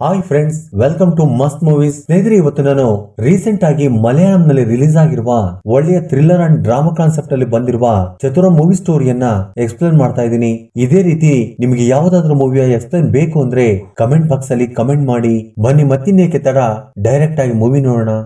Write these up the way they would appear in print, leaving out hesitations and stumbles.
Hi friends, welcome to ಮಸ್ತ್ movies. ಸ್ನೇಹಿತರೆ, ಇವತ್ತು ನಾನು ರೀಸೆಂಟ್ ಆಗಿ ಮಲಯಾಳಂ ನಲ್ಲಿ ರಿಲೀಸ್ ಆಗಿರುವ ಒಳ್ಳೆಯ ಥ್ರಿಲ್ಲರ್ ಅಂಡ್ ಡ್ರಾಮಾ ಕಾನ್ಸೆಪ್ಟ್ ಅಲ್ಲಿ ಬಂದಿರುವ ಚತುರ ಮೂವಿ ಸ್ಟೋರಿಯನ್ನ ಎಕ್ಸ್ಪ್ಲೇನ್ ಮಾಡ್ತಾ ಇದ್ದೀನಿ. ಇದೇ ರೀತಿ ನಿಮಗೆ ಯಾವ್ದಾದ್ರು ಮೂವಿಯ ಎಕ್ಸ್ಪ್ಲೇನ್ ಬೇಕು ಅಂದ್ರೆ ಕಮೆಂಟ್ ಬಾಕ್ಸ್ ಅಲ್ಲಿ ಕಮೆಂಟ್ ಮಾಡಿ. ಬನ್ನಿ ಮತ್ತಿನ್ನೇಕೆ ತಡ, ಡೈರೆಕ್ಟ್ ಆಗಿ ಮೂವಿ ನೋಡೋಣ.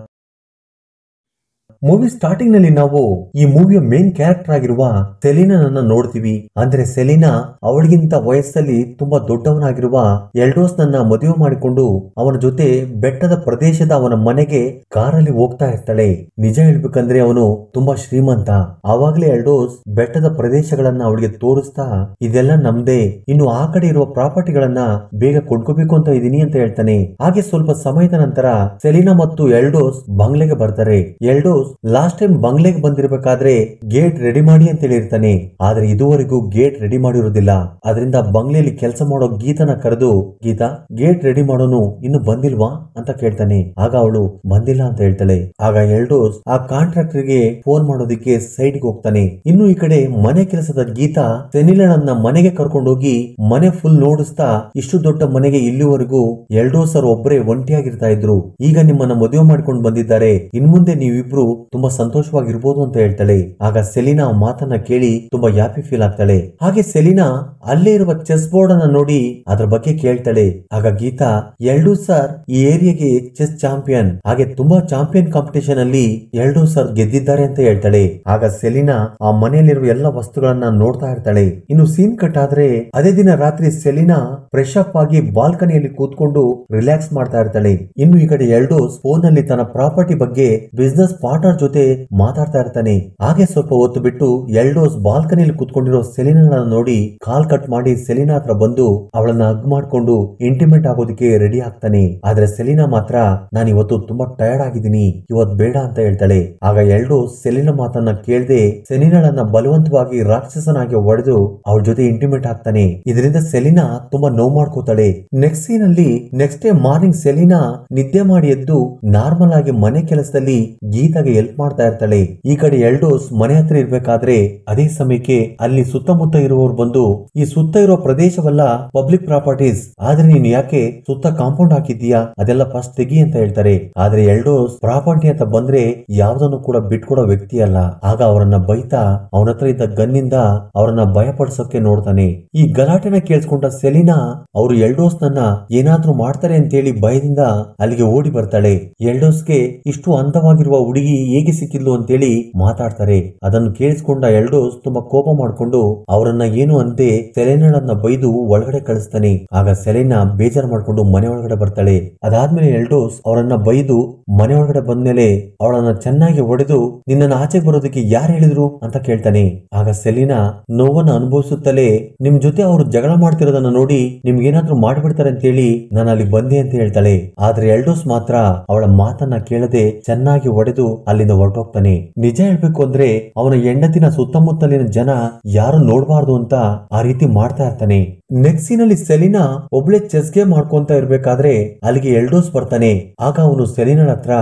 ಮೂವಿ ಸ್ಟಾರ್ಟಿಂಗ್ ನಲ್ಲಿ ನಾವು ಈ ಮೂವಿಯ ಮೇನ್ ಕ್ಯಾರೆಕ್ಟರ್ ಆಗಿರುವ ಸೆಲಿನಾನನ್ನ ನೋಡ್ತೀವಿ. ಅಂದ್ರೆ ಸೆಲಿನಾ ಅವಳಿಗಿಂತ ವಯಸ್ಸಲ್ಲಿ ತುಂಬಾ ದೊಡ್ಡವನಾಗಿರುವ ಎಲ್ಡೋಸ್ ನನ್ನ ಮದುವೆ ಮಾಡಿಕೊಂಡು ಅವನ ಜೊತೆ ಬೆಟ್ಟದ ಪ್ರದೇಶದ ಅವನ ಮನೆಗೆ ಕಾರಲ್ಲಿ ಹೋಗ್ತಾ ಇರ್ತಾಳೆ. ನಿಜ ಹೇಳ್ಬೇಕಂದ್ರೆ ಅವನು ತುಂಬಾ ಶ್ರೀಮಂತ. ಆವಾಗ್ಲೇ ಎಲ್ಡೋಸ್ ಬೆಟ್ಟದ ಪ್ರದೇಶಗಳನ್ನ ಅವಳಿಗೆ ತೋರಿಸ್ತಾ ಇದೆಲ್ಲ ನಮ್ದೇ, ಇನ್ನು ಆ ಕಡೆ ಇರುವ ಪ್ರಾಪರ್ಟಿಗಳನ್ನ ಬೇಗ ಕೊಂಡ್ಕೋಬೇಕು ಅಂತ ಇದೀನಿ ಅಂತ ಹೇಳ್ತಾನೆ. ಹಾಗೆ ಸ್ವಲ್ಪ ಸಮಯದ ನಂತರ ಸೆಲಿನಾ ಮತ್ತು ಎಲ್ಡೋಸ್ ಬಂಗ್ಲೆಗೆ ಬರ್ತಾರೆ. ಎಲ್ಡೋಸ್ ಲಾಸ್ಟ್ ಟೈಮ್ ಬಂಗ್ಲೆಗೆ ಬಂದಿರಬೇಕಾದ್ರೆ ಗೇಟ್ ರೆಡಿ ಮಾಡಿ ಅಂತ ಹೇಳಿರ್ತಾನೆ. ಆದ್ರೆ ಇದುವರೆಗೂ ಗೇಟ್ ರೆಡಿ ಮಾಡಿರೋದಿಲ್ಲ. ಅದರಿಂದ ಬಂಗ್ಲೆಯಲ್ಲಿ ಕೆಲಸ ಮಾಡೋ ಗೀತನ ಕರೆದು, ಗೀತಾ ಗೇಟ್ ರೆಡಿ ಮಾಡೋನು ಇನ್ನು ಬಂದಿಲ್ವಾ ಅಂತ ಕೇಳ್ತಾನೆ. ಆಗ ಅವಳು ಬಂದಿಲ್ಲ ಅಂತ ಹೇಳ್ತಾಳೆ. ಆಗ ಎಲ್ಡೋಸ್ ಆ ಕಾಂಟ್ರಾಕ್ಟರ್ ಗೆ ಫೋನ್ ಮಾಡೋದಿಕ್ಕೆ ಸೈಡ್ ಗೆ ಹೋಗ್ತಾನೆ. ಇನ್ನು ಈ ಕಡೆ ಮನೆ ಕೆಲಸದ ಗೀತಾ ಸೆನಿಲಳನ್ನ ಮನೆಗೆ ಕರ್ಕೊಂಡೋಗಿ ಮನೆ ಫುಲ್ ನೋಡಿಸ್ತಾ, ಇಷ್ಟು ದೊಡ್ಡ ಮನೆಗೆ ಇಲ್ಲಿವರೆಗೂ ಎಲ್ಡೋಸ್ ಅವರು ಒಬ್ಬರೇ ಒಂಟಿಯಾಗಿರ್ತಾ ಇದ್ರು, ಈಗ ನಿಮ್ಮನ್ನ ಮದುವೆ ಮಾಡ್ಕೊಂಡು ಬಂದಿದ್ದಾರೆ, ಇನ್ಮುಂದೆ ನೀವಿಬ್ರು ತುಂಬಾ ಸಂತೋಷವಾಗಿರ್ಬೋದು ಅಂತ ಹೇಳ್ತಾಳೆ. ಆಗ ಸೆಲಿನಾ ಮಾತನ್ನ ಕೇಳಿ ತುಂಬಾ ಹ್ಯಾಪಿ ಫೀಲ್ ಆಗ್ತಾಳೆ. ಹಾಗೆ ಸೆಲಿನಾ ಅಲ್ಲೇ ಇರುವ ಚೆಸ್ ಬೋರ್ಡ್ ಅನ್ನ ನೋಡಿ ಅದ್ರ ಬಗ್ಗೆ ಕೇಳ್ತಾಳೆ. ಆಗ ಗೀತಾ, ಎಲ್ಡೋಸ್ ಸರ್ ಈ ಏರಿಯಾಗೆ ಚೆಸ್ ಚಾಂಪಿಯನ್, ಹಾಗೆ ತುಂಬಾ ಚಾಂಪಿಯನ್ ಕಾಂಪಿಟೇಷನ್ ಅಲ್ಲಿ ಎಲ್ಡೋಸ್ ಸರ್ ಗೆದ್ದಿದ್ದಾರೆ ಅಂತ ಹೇಳ್ತಾಳೆ. ಆಗ ಸೆಲಿನಾ ಆ ಮನೆಯಲ್ಲಿರುವ ಎಲ್ಲ ವಸ್ತುಗಳನ್ನ ನೋಡ್ತಾ ಇರ್ತಾಳೆ. ಇನ್ನು ಸೀನ್ ಕಟ್ ಆದ್ರೆ ಅದೇ ದಿನ ರಾತ್ರಿ ಸೆಲಿನಾ ಫ್ರೆಶ್ ಅಪ್ ಆಗಿ ಬಾಲ್ಕನಿಯಲ್ಲಿ ಕೂತ್ಕೊಂಡು ರಿಲ್ಯಾಕ್ಸ್ ಮಾಡ್ತಾ ಇರ್ತಾಳೆ. ಇನ್ನು ಈ ಕಡೆ ಎಲ್ಡೋಸ್ ಫೋನ್ ನಲ್ಲಿ ತನ್ನ ಪ್ರಾಪರ್ಟಿ ಬಗ್ಗೆ ಬಿಸ್ನೆಸ್ ಪಾರ್ಟ್ನರ್ ಜೊತೆ ಮಾತಾಡ್ತಾ ಇರ್ತಾನೆ. ಹಾಗೆ ಸ್ವಲ್ಪ ಹೊತ್ತು ಬಿಟ್ಟು ಎಲ್ಡೋಸ್ ಬಾಲ್ಕನಿಯಲ್ಲಿ ಕೂತ್ಕೊಂಡಿರೋ ಸೆಲಿನಾ ನೋಡಿ ಕಾಲ್ ಕಟ್ ಮಾಡಿ ಸೆಲಿನಾ ಹತ್ರ ಬಂದು ಅವಳನ್ನ ಹಗ್ ಮಾಡ್ಕೊಂಡು ಇಂಟಿಮೇಟ್ ಆಗೋದಕ್ಕೆ ರೆಡಿ ಆಗ್ತಾನೆ. ಆದ್ರೆ ಸೆಲಿನಾ ಮಾತ್ರ, ನಾನು ಇವತ್ತು ತುಂಬಾ ಟಯರ್ಡ್ ಆಗಿದ್ದೀನಿ, ಇವತ್ ಬೇಡ ಅಂತ ಹೇಳ್ತಾಳೆ. ಆಗ ಎಲ್ಡೋಸ್ ಸೆಲಿನಾ ಮಾತನ್ನ ಕೇಳದೆ ಸೆಲಿನಾಳನ್ನ ಬಲವಂತವಾಗಿ ರಾಕ್ಷಸನಾಗಿ ಹೊಡೆದು ಅವಳ ಜೊತೆ ಇಂಟಿಮೇಟ್ ಆಗ್ತಾನೆ. ಇದರಿಂದ ಸೆಲಿನಾ ತುಂಬಾ ನೋವು ಮಾಡ್ಕೋತಾಳೆ. ನೆಕ್ಸ್ಟ್ ಸೀನ್ ಅಲ್ಲಿ ನೆಕ್ಸ್ಟ್ ಡೇ ಮಾರ್ನಿಂಗ್ ಸೆಲಿನಾ ನಿದ್ದೆ ಮಾಡಿ ಎದ್ದು ನಾರ್ಮಲ್ ಆಗಿ ಮನೆ ಕೆಲಸದಲ್ಲಿ ಗೀತಾಗೆ ಹೆಲ್ಪ್ ಮಾಡ್ತಾ ಇರ್ತಾಳೆ. ಈ ಕಡೆ ಎಲ್ಡೋಸ್ ಮನೆ ಹತ್ರ ಇರ್ಬೇಕಾದ್ರೆ ಅದೇ ಸಮಯಕ್ಕೆ ಅಲ್ಲಿ ಸುತ್ತಮುತ್ತ ಇರುವವರು ಬಂದು, ಈ ಸುತ್ತ ಇರೋ ಪ್ರದೇಶವಲ್ಲ ಪಬ್ಲಿಕ್ ಪ್ರಾಪರ್ಟೀಸ್, ಆದ್ರೆ ನೀನು ಯಾಕೆ ಸುತ್ತ ಕಾಂಪೌಂಡ್ ಹಾಕಿದ್ದೀಯಾ, ಅದೆಲ್ಲ ಫಸ್ಟ್ ತೆಗಿ ಅಂತ ಹೇಳ್ತಾರೆ. ಆದ್ರೆ ಎಲ್ಡೋಸ್ ಪ್ರಾಪರ್ಟಿ ಅಂತ ಬಂದ್ರೆ ಯಾವ್ದನ್ನು ಕೂಡ ಬಿಟ್ಕೊಡೋ ವ್ಯಕ್ತಿ ಅಲ್ಲ. ಆಗ ಅವರನ್ನ ಬೈತಾ ಅವನ ಹತ್ರ ಇದ್ದ ಗನ್ನಿಂದ ಅವರನ್ನ ಭಯಪಡಿಸೋಕೆ ನೋಡ್ತಾನೆ. ಈ ಗಲಾಟೆನ ಕೇಳಿಸ್ಕೊಂಡ ಸೆಲಿನಾ ಅವರು ಎಲ್ಡೋಸ್ ನನ್ನ ಏನಾದ್ರೂ ಮಾಡ್ತಾರೆ ಅಂತೇಳಿ ಭಯದಿಂದ ಅಲ್ಲಿಗೆ ಓಡಿ ಬರ್ತಾಳೆ. ಎಲ್ಡೋಸ್ಗೆ ಇಷ್ಟು ಅಂತವಾಗಿರುವ ಹುಡುಗಿ ಹೇಗೆ ಸಿಕ್ಕಿದ್ಲು ಅಂತೇಳಿ ಮಾತಾಡ್ತಾರೆ. ಅದನ್ನು ಕೇಳಿಸ್ಕೊಂಡ ಎಲ್ಡೋಸ್ ತುಂಬಾ ಕೋಪ ಮಾಡ್ಕೊಂಡು ಅವರನ್ನ ಏನು ಅಂತೆ ಸೆಲೆನಾಳನ್ನ ಬೈದು ಒಳಗಡೆ ಕಳಿಸ್ತಾನೆ. ಆಗ ಸೆಲೆನಾ ಬೇಜಾರ್ ಮಾಡ್ಕೊಂಡು ಮನೆ ಒಳಗಡೆ ಬರ್ತಾಳೆ. ಅದಾದ್ಮೇಲೆ ಎಲ್ಡೋಸ್ ಅವರನ್ನ ಬೈದು ಮನೆ ಒಳಗಡೆ ಬಂದ್ಮೇಲೆ ಅವಳನ್ನ ಚೆನ್ನಾಗಿ ಹೊಡೆದು, ನಿನ್ನನ್ನು ಆಚೆ ಬರೋದಕ್ಕೆ ಯಾರು ಹೇಳಿದ್ರು ಅಂತ ಕೇಳ್ತಾನೆ. ಆಗ ಸೆಲಿನಾ ನೋವನ್ನ ಅನುಭವಿಸುತ್ತಲೇ, ನಿಮ್ ಜೊತೆ ಅವರು ಜಗಳ ಮಾಡ್ತಿರೋದನ್ನ ನೋಡಿ ನಿಮ್ಗೇನಾದ್ರೂ ಮಾಡ್ಬಿಡ್ತಾರೆ ಅಂತೇಳಿ ನಾನು ಅಲ್ಲಿ ಬಂದೆ ಅಂತ ಹೇಳ್ತಾಳೆ. ಆದ್ರೆ ಎಲ್ಡೋಸ್ ಮಾತ್ರ ಅವಳ ಮಾತನ್ನ ಕೇಳದೆ ಚೆನ್ನಾಗಿ ಹೊಡೆದು ಅಲ್ಲಿಂದ ಹೊರಟೋಗ್ತಾನೆ. ನಿಜ ಹೇಳ್ಬೇಕು ಅಂದ್ರೆ ಅವನ ಹೆಂಡತಿನ ಸುತ್ತಮುತ್ತಲಿನ ಜನ ಯಾರು ನೋಡ್ಬಾರ್ದು ಅಂತ ಆ ರೀತಿ ಮಾಡ್ತಾ ಇರ್ತಾನೆ. ನೆಕ್ಸ್ಟ್ ಸೀನ್ ಅಲ್ಲಿ ಸೆಲಿನಾ ಒಬ್ಳೆ ಚೆಸ್ ಗೇಮ್ ಮಾಡ್ಕೊಂತ ಇರ್ಬೇಕಾದ್ರೆ ಅಲ್ಲಿಗೆ ಎಲ್ಡೋಸ್ ಬರ್ತಾನೆ. ಆಗ ಅವನು ಸೆಲಿನಾ ಹತ್ರ,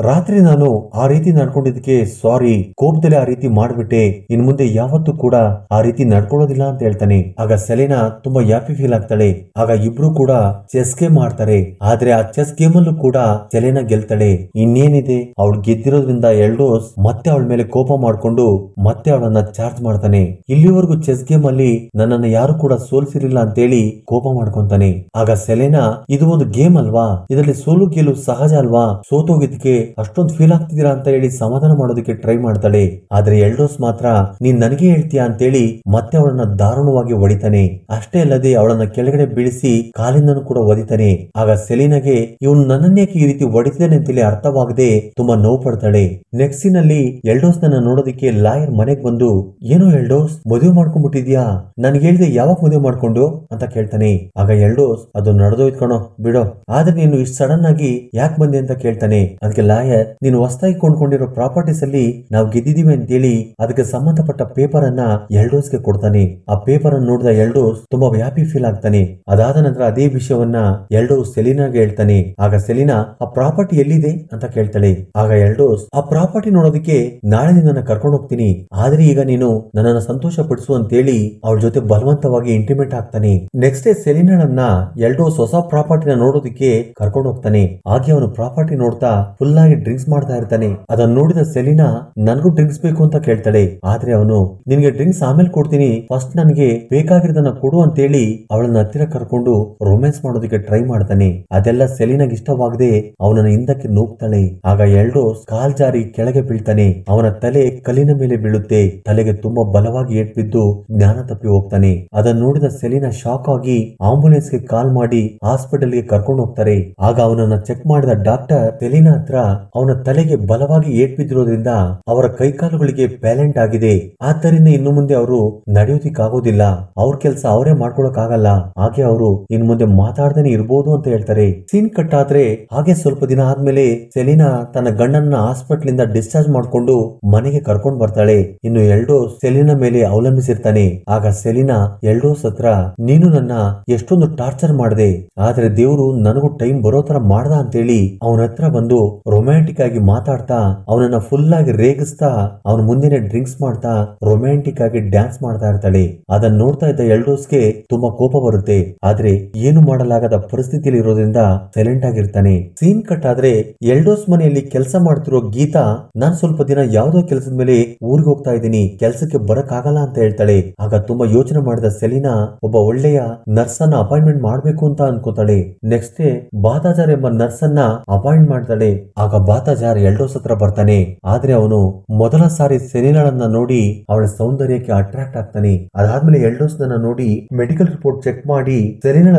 ರಾತ್ರಿ ನಾನು ಆ ರೀತಿ ನಡ್ಕೊಂಡಿದ್ದಕ್ಕೆ ಸಾರಿ, ಕೋಪದಲ್ಲಿ ಆ ರೀತಿ ಮಾಡ್ಬಿಟ್ಟೆ, ಇನ್ ಮುಂದೆ ಯಾವತ್ತೂ ಕೂಡ ಆ ರೀತಿ ನಡ್ಕೊಳ್ಳೋದಿಲ್ಲ ಅಂತ ಹೇಳ್ತಾನೆ. ಆಗ ಸೆಲಿನಾ ತುಂಬಾ ಹ್ಯಾಪಿ ಫೀಲ್ ಆಗ್ತಾಳೆ. ಆಗ ಇಬ್ರು ಕೂಡ ಚೆಸ್ ಗೇಮ್ ಮಾಡ್ತಾರೆ. ಆದ್ರೆ ಆ ಚೆಸ್ ಗೇಮ್ ಅಲ್ಲೂ ಕೂಡ ಸೆಲಿನಾ ಗೆಲ್ತಾಳೆ. ಇನ್ನೇನಿದೆ, ಅವಳು ಗೆದ್ದಿರೋದ್ರಿಂದ ಎಲ್ಡೋಸ್ ಮತ್ತೆ ಅವಳ ಮೇಲೆ ಕೋಪ ಮಾಡ್ಕೊಂಡು ಮತ್ತೆ ಅವಳನ್ನ ಚಾರ್ಜ್ ಮಾಡ್ತಾನೆ. ಇಲ್ಲಿವರೆಗೂ ಚೆಸ್ ಗೇಮ್ ಅಲ್ಲಿ ನನ್ನನ್ನು ಯಾರು ಕೂಡ ಸೋಲ್ಸಿರಿಲ್ಲ ಅಂತೇಳಿ ಕೋಪ ಮಾಡ್ಕೊಂತಾನೆ. ಆಗ ಸೆಲೆನಾ, ಇದು ಒಂದು ಗೇಮ್ ಅಲ್ವಾ, ಇದರಲ್ಲಿ ಸೋಲು ಗೆಲು ಸಹಜ ಅಲ್ವಾ, ಸೋತೋಗಿದ್ದಕ್ಕೆ ಅಷ್ಟೊಂದು ಫೀಲ್ ಆಗ್ತಿದ್ದೀರಾ ಅಂತ ಹೇಳಿ ಸಮಾಧಾನ ಮಾಡೋದಕ್ಕೆ ಟ್ರೈ ಮಾಡ್ತಾಳೆ. ಆದ್ರೆ ಎಲ್ಡೋಸ್ ಮಾತ್ರ, ನೀನ್ ನನಗೆ ಹೇಳ್ತೀಯಾ ಅಂತೇಳಿ ಮತ್ತೆ ಅವಳನ್ನ ದಾರುಣವಾಗಿ ಹೊಡಿತಾನೆ. ಅಷ್ಟೇ ಅಲ್ಲದೆ ಅವಳನ್ನ ಕೆಳಗಡೆ ಬೀಳಿಸಿ ಕಾಲಿಂದನೂ ಕೂಡ ಒದಿತಾನೆ. ಆಗ ಸೆಲಿನಾಗೆ ಇವನು ನನ್ನನ್ನೇಕೆ ಈ ರೀತಿ ಹೊಡಿತಿದ್ದಾನೆ ಅಂತೇಳಿ ಅರ್ಥವಾಗದೆ ತುಂಬಾ ನೋವು ಪಡ್ತಾಳೆ. ನೆಕ್ಸ್ಟ್ ಸೀನ್ ಅಲ್ಲಿ ಎಲ್ಡೋಸ್ ನನ್ನ ನೋಡೋದಕ್ಕೆ ಲಾಯರ್ ಮನೆಗ್ ಬಂದು, ಏನೋ ಎಲ್ಡೋಸ್ ಮದುವೆ ಮಾಡ್ಕೊಂಡ್ಬಿಟ್ಟಿದ್ಯಾ, ನನ್ಗೆ ಹೇಳಿದೆ ಯಾವಾಗ ಮದುವೆ ಮಾಡ್ಕೊಂಡು ಅಂತ ಕೇಳ್ತಾನೆ. ಆಗ ಎಲ್ಡೋಸ್, ಅದು ನಡೆದೋಯ್ತು ಕಣೋ ಬಿಡೋ, ಆದ್ರೆ ನೀನು ಇಷ್ಟು ಸಡನ್ ಆಗಿ ಯಾಕೆ ಬಂದೆ ಅಂತ ಕೇಳ್ತಾನೆ. ಅದಕ್ಕೆ ಲಾಯರ್, ನೀನು ಹೊಸದಾಗಿ ಕೊಂಡ್ಕೊಂಡಿರೋ ಪ್ರಾಪರ್ಟೀಸ್ ಅಲ್ಲಿ ನಾವು ಗೆದ್ದಿದೀವಿ ಅಂತೇಳಿ ಅದಕ್ಕೆ ಸಂಬಂಧಪಟ್ಟ ಪೇಪರ್ ಅನ್ನ ಎಲ್ಡೋಸ್ಗೆ ಕೊಡ್ತಾನೆ. ಆ ಪೇಪರ್ ಅನ್ನು ನೋಡಿದ ಎಲ್ಡೋಸ್ ತುಂಬಾ ಹ್ಯಾಪಿ ಫೀಲ್ ಆಗ್ತಾನೆ. ಅದಾದ ನಂತರ ಅದೇ ವಿಷಯವನ್ನ ಎಲ್ಡೋಸ್ ಸೆಲಿನಾಗೆ ಹೇಳ್ತಾನೆ. ಆಗ ಸೆಲಿನಾ, ಆ ಪ್ರಾಪರ್ಟಿ ಎಲ್ಲಿದೆ ಅಂತ ಕೇಳ್ತಾಳೆ. ಆಗ ಎಲ್ಡೋಸ್, ಆ ಪ್ರಾಪರ್ಟಿ ನೋಡೋದಕ್ಕೆ ನಾಳೆ ನಿನ್ನನ್ನು ಕರ್ಕೊಂಡು ಹೋಗ್ತೀನಿ, ಆದ್ರೆ ಈಗ ನೀನು ನನ್ನನ್ನು ಸಂತೋಷ ಪಡಿಸು ಅಂತೇಳಿ ಅವಳ ಜೊತೆ ಬಲವಂತವಾಗಿ ಇಂಟಿಮೇಟ್ ಆಗ್ತಾನೆ. ಆಗ್ತಾನೆ. ನೆಕ್ಸ್ಟ್ ಡೇ ಸೆಲಿನಾಳನ್ನ ಎಲ್ಡೋಸ್ ಹೊಸ ಪ್ರಾಪರ್ಟಿನ ನೋಡೋದಕ್ಕೆ ಕರ್ಕೊಂಡು ಹೋಗ್ತಾನೆ. ಹಾಗೆ ಅವನು ಪ್ರಾಪರ್ಟಿ ನೋಡ್ತಾ ಫುಲ್ ಆಗಿ ಡ್ರಿಂಕ್ಸ್ ಮಾಡ್ತಾ ಇರ್ತಾನೆ. ಅದನ್ನ ನೋಡಿದ ಸೆಲಿನಾ ನನಗೂ ಡ್ರಿಂಕ್ಸ್ ಬೇಕು ಅಂತ ಕೇಳ್ತಾಳೆ. ಆದ್ರೆ ಅವನು ನಿನ್ಗೆ ಡ್ರಿಂಕ್ಸ್ ಆಮೇಲೆ ಕೊಡ್ತೀನಿ, ಫಸ್ಟ್ ನನಗೆ ಬೇಕಾಗಿರೋದನ್ನ ಕೊಡು ಅಂತೇಳಿ ಅವಳನ್ನ ಹತ್ತಿರ ಕರ್ಕೊಂಡು ರೊಮ್ಯಾನ್ಸ್ ಮಾಡೋದಕ್ಕೆ ಟ್ರೈ ಮಾಡ್ತಾನೆ. ಅದೆಲ್ಲ ಸೆಲಿನಾಗ್ ಇಷ್ಟವಾಗದೆ ಅವನನ್ನ ಹಿಂದಕ್ಕೆ ನೂಗ್ತಾಳೆ. ಆಗ ಎಲ್ಡೋಸ್ ಕಾಲ್ ಜಾರಿ ಕೆಳಗೆ ಬೀಳ್ತಾನೆ. ಅವನ ತಲೆ ಕಲ್ಲಿನ ಮೇಲೆ ಬೀಳುತ್ತೆ. ತಲೆಗೆ ತುಂಬಾ ಬಲವಾಗಿ ಏಟ್ ಬಿದ್ದು ಜ್ಞಾನ ತಪ್ಪಿ ಹೋಗ್ತಾನೆ. ಅದನ್ನ ನೋಡಿದ ಸೆಲಿನಾ ಶಾಕ್ ಆಗಿ ಆಂಬುಲೆನ್ಸ್ ಗೆ ಕಾಲ್ ಮಾಡಿ ಹಾಸ್ಪಿಟಲ್ ಗೆ ಕರ್ಕೊಂಡು ಹೋಗ್ತಾರೆ. ಆಗ ಅವನನ್ನ ಚೆಕ್ ಮಾಡಿದ ಡಾಕ್ಟರ್ ಸೆಲಿನಾ ಹತ್ರ ಅವನ ತಲೆಗೆ ಬಲವಾಗಿ ಏಟ್ ಬಿದ್ದಿರೋದ್ರಿಂದ ಅವರ ಕೈಕಾಲುಗಳಿಗೆ ಪ್ಯಾಲೆಂಟ್ ಆಗಿದೆ, ಆದ್ದರಿಂದ ಇನ್ನು ಮುಂದೆ ಅವರು ನಡೆಯೋದಿಕ್ಕಾಗೋದಿಲ್ಲ, ಅವ್ರ ಕೆಲಸ ಅವರೇ ಮಾಡ್ಕೊಳಕ್ ಆಗಲ್ಲ, ಹಾಗೆ ಅವರು ಇನ್ನು ಮುಂದೆ ಮಾತಾಡ್ದೇನೆ ಇರ್ಬೋದು ಅಂತ ಹೇಳ್ತಾರೆ. ಸೀನ್ ಕಟ್ ಆದ್ರೆ ಹಾಗೆ ಸ್ವಲ್ಪ ದಿನ ಆದ್ಮೇಲೆ ಸೆಲಿನಾ ತನ್ನ ಗಂಡನ್ನ ಹಾಸ್ಪಿಟಲ್ ಇಂದ ಡಿಸ್ಚಾರ್ಜ್ ಮಾಡ್ಕೊಂಡು ಮನೆಗೆ ಕರ್ಕೊಂಡ್ ಬರ್ತಾಳೆ. ಇನ್ನು ಎಲ್ಡೋಸ್ ಸೆಲಿನಾ ಮೇಲೆ ಅವಲಂಬಿಸಿರ್ತಾನೆ. ಆಗ ಸೆಲಿನಾ ಎಲ್ಡೋಸ್ ಹತ್ರ ನೀನು ನನ್ನ ಎಷ್ಟೊಂದು ಟಾರ್ಚರ್ ಮಾಡಿದೆ, ಆದ್ರೆ ದೇವ್ರು ನನಗೂ ಟೈಮ್ ಬರೋ ತರ ಮಾಡ್ದ ಅಂತೇಳಿ ಅವನ ಹತ್ರ ಬಂದು ರೊಮ್ಯಾಂಟಿಕ್ ಆಗಿ ಮಾತಾಡ್ತಾ ಅವನನ್ನ ಫುಲ್ ಆಗಿ ರೇಗಿಸ್ತಾ ಅವನ ಮುಂದೆನೆ ಡ್ರಿಂಕ್ಸ್ ಮಾಡ್ತಾ ರೊಮ್ಯಾಂಟಿಕ್ ಆಗಿ ಡ್ಯಾನ್ಸ್ ಮಾಡ್ತಾ ಇರ್ತಾಳೆ. ಅದನ್ನ ನೋಡ್ತಾ ಇದ್ದ ಎಲ್ಡೋಸ್ಗೆ ತುಂಬಾ ಕೋಪ ಬರುತ್ತೆ. ಆದ್ರೆ ಏನು ಮಾಡಲಾಗದ ಪರಿಸ್ಥಿತಿಯಲ್ಲಿ ಇರೋದ್ರಿಂದ ಸೈಲೆಂಟ್ ಆಗಿರ್ತಾನೆ. ಸೀನ್ ಕಟ್ ಆದ್ರೆ ಎಲ್ಡೋಸ್ ಮನೆಯಲ್ಲಿ ಕೆಲಸ ಮಾಡ್ತಿರೋ ಗೀತಾ ನಾನ್ ಸ್ವಲ್ಪ ದಿನ ಯಾವ್ದೋ ಕೆಲಸದ ಮೇಲೆ ಊರಿಗೆ ಹೋಗ್ತಾ ಇದ್ದೀನಿ, ಕೆಲ್ಸಕ್ಕೆ ಬರಕ್ ಆಗಲ್ಲ ಅಂತ ಹೇಳ್ತಾಳೆ. ಆಗ ತುಂಬಾ ಯೋಚನೆ ಮಾಡಿದ ಸೆಲಿನಾ ಒಬ್ಬ ಒಳ್ಳೆಯ ನರ್ಸ್ ಅನ್ನ ಅಪಾಯಿಂಟ್ಮೆಂಟ್ ಮಾಡ್ಬೇಕು ಅಂತ ಅನ್ಕೋತಾಳೆ. ನೆಕ್ಸ್ಟ್ ಡೇ ಬಾತಾಜಾರ್ ಎಂಬ ನರ್ಸ್ ಅನ್ನ ಅಪಾಯಿಂಟ್ ಮಾಡ್ತಾಳೆ. ಆಗ ಬಾತಾಜಾರ್ ಎಲ್ಡೋಸ್ ಹತ್ರ ಬರ್ತಾನೆ. ಆದ್ರೆ ಅವನು ಮೊದಲ ಸಾರಿ ಸೆಲಿನಾಳನ್ನ ನೋಡಿ ಅವಳ ಸೌಂದರ್ಯಕ್ಕೆ ಅಟ್ರಾಕ್ಟ್ ಆಗ್ತಾನೆ. ಅದಾದ್ಮೇಲೆ ಎಲ್ಡೋಸ್ ನನ್ನ ನೋಡಿ ಮೆಡಿಕಲ್ ರಿಪೋರ್ಟ್ ಚೆಕ್ ಮಾಡಿ ಸೆಲಿನಾಳ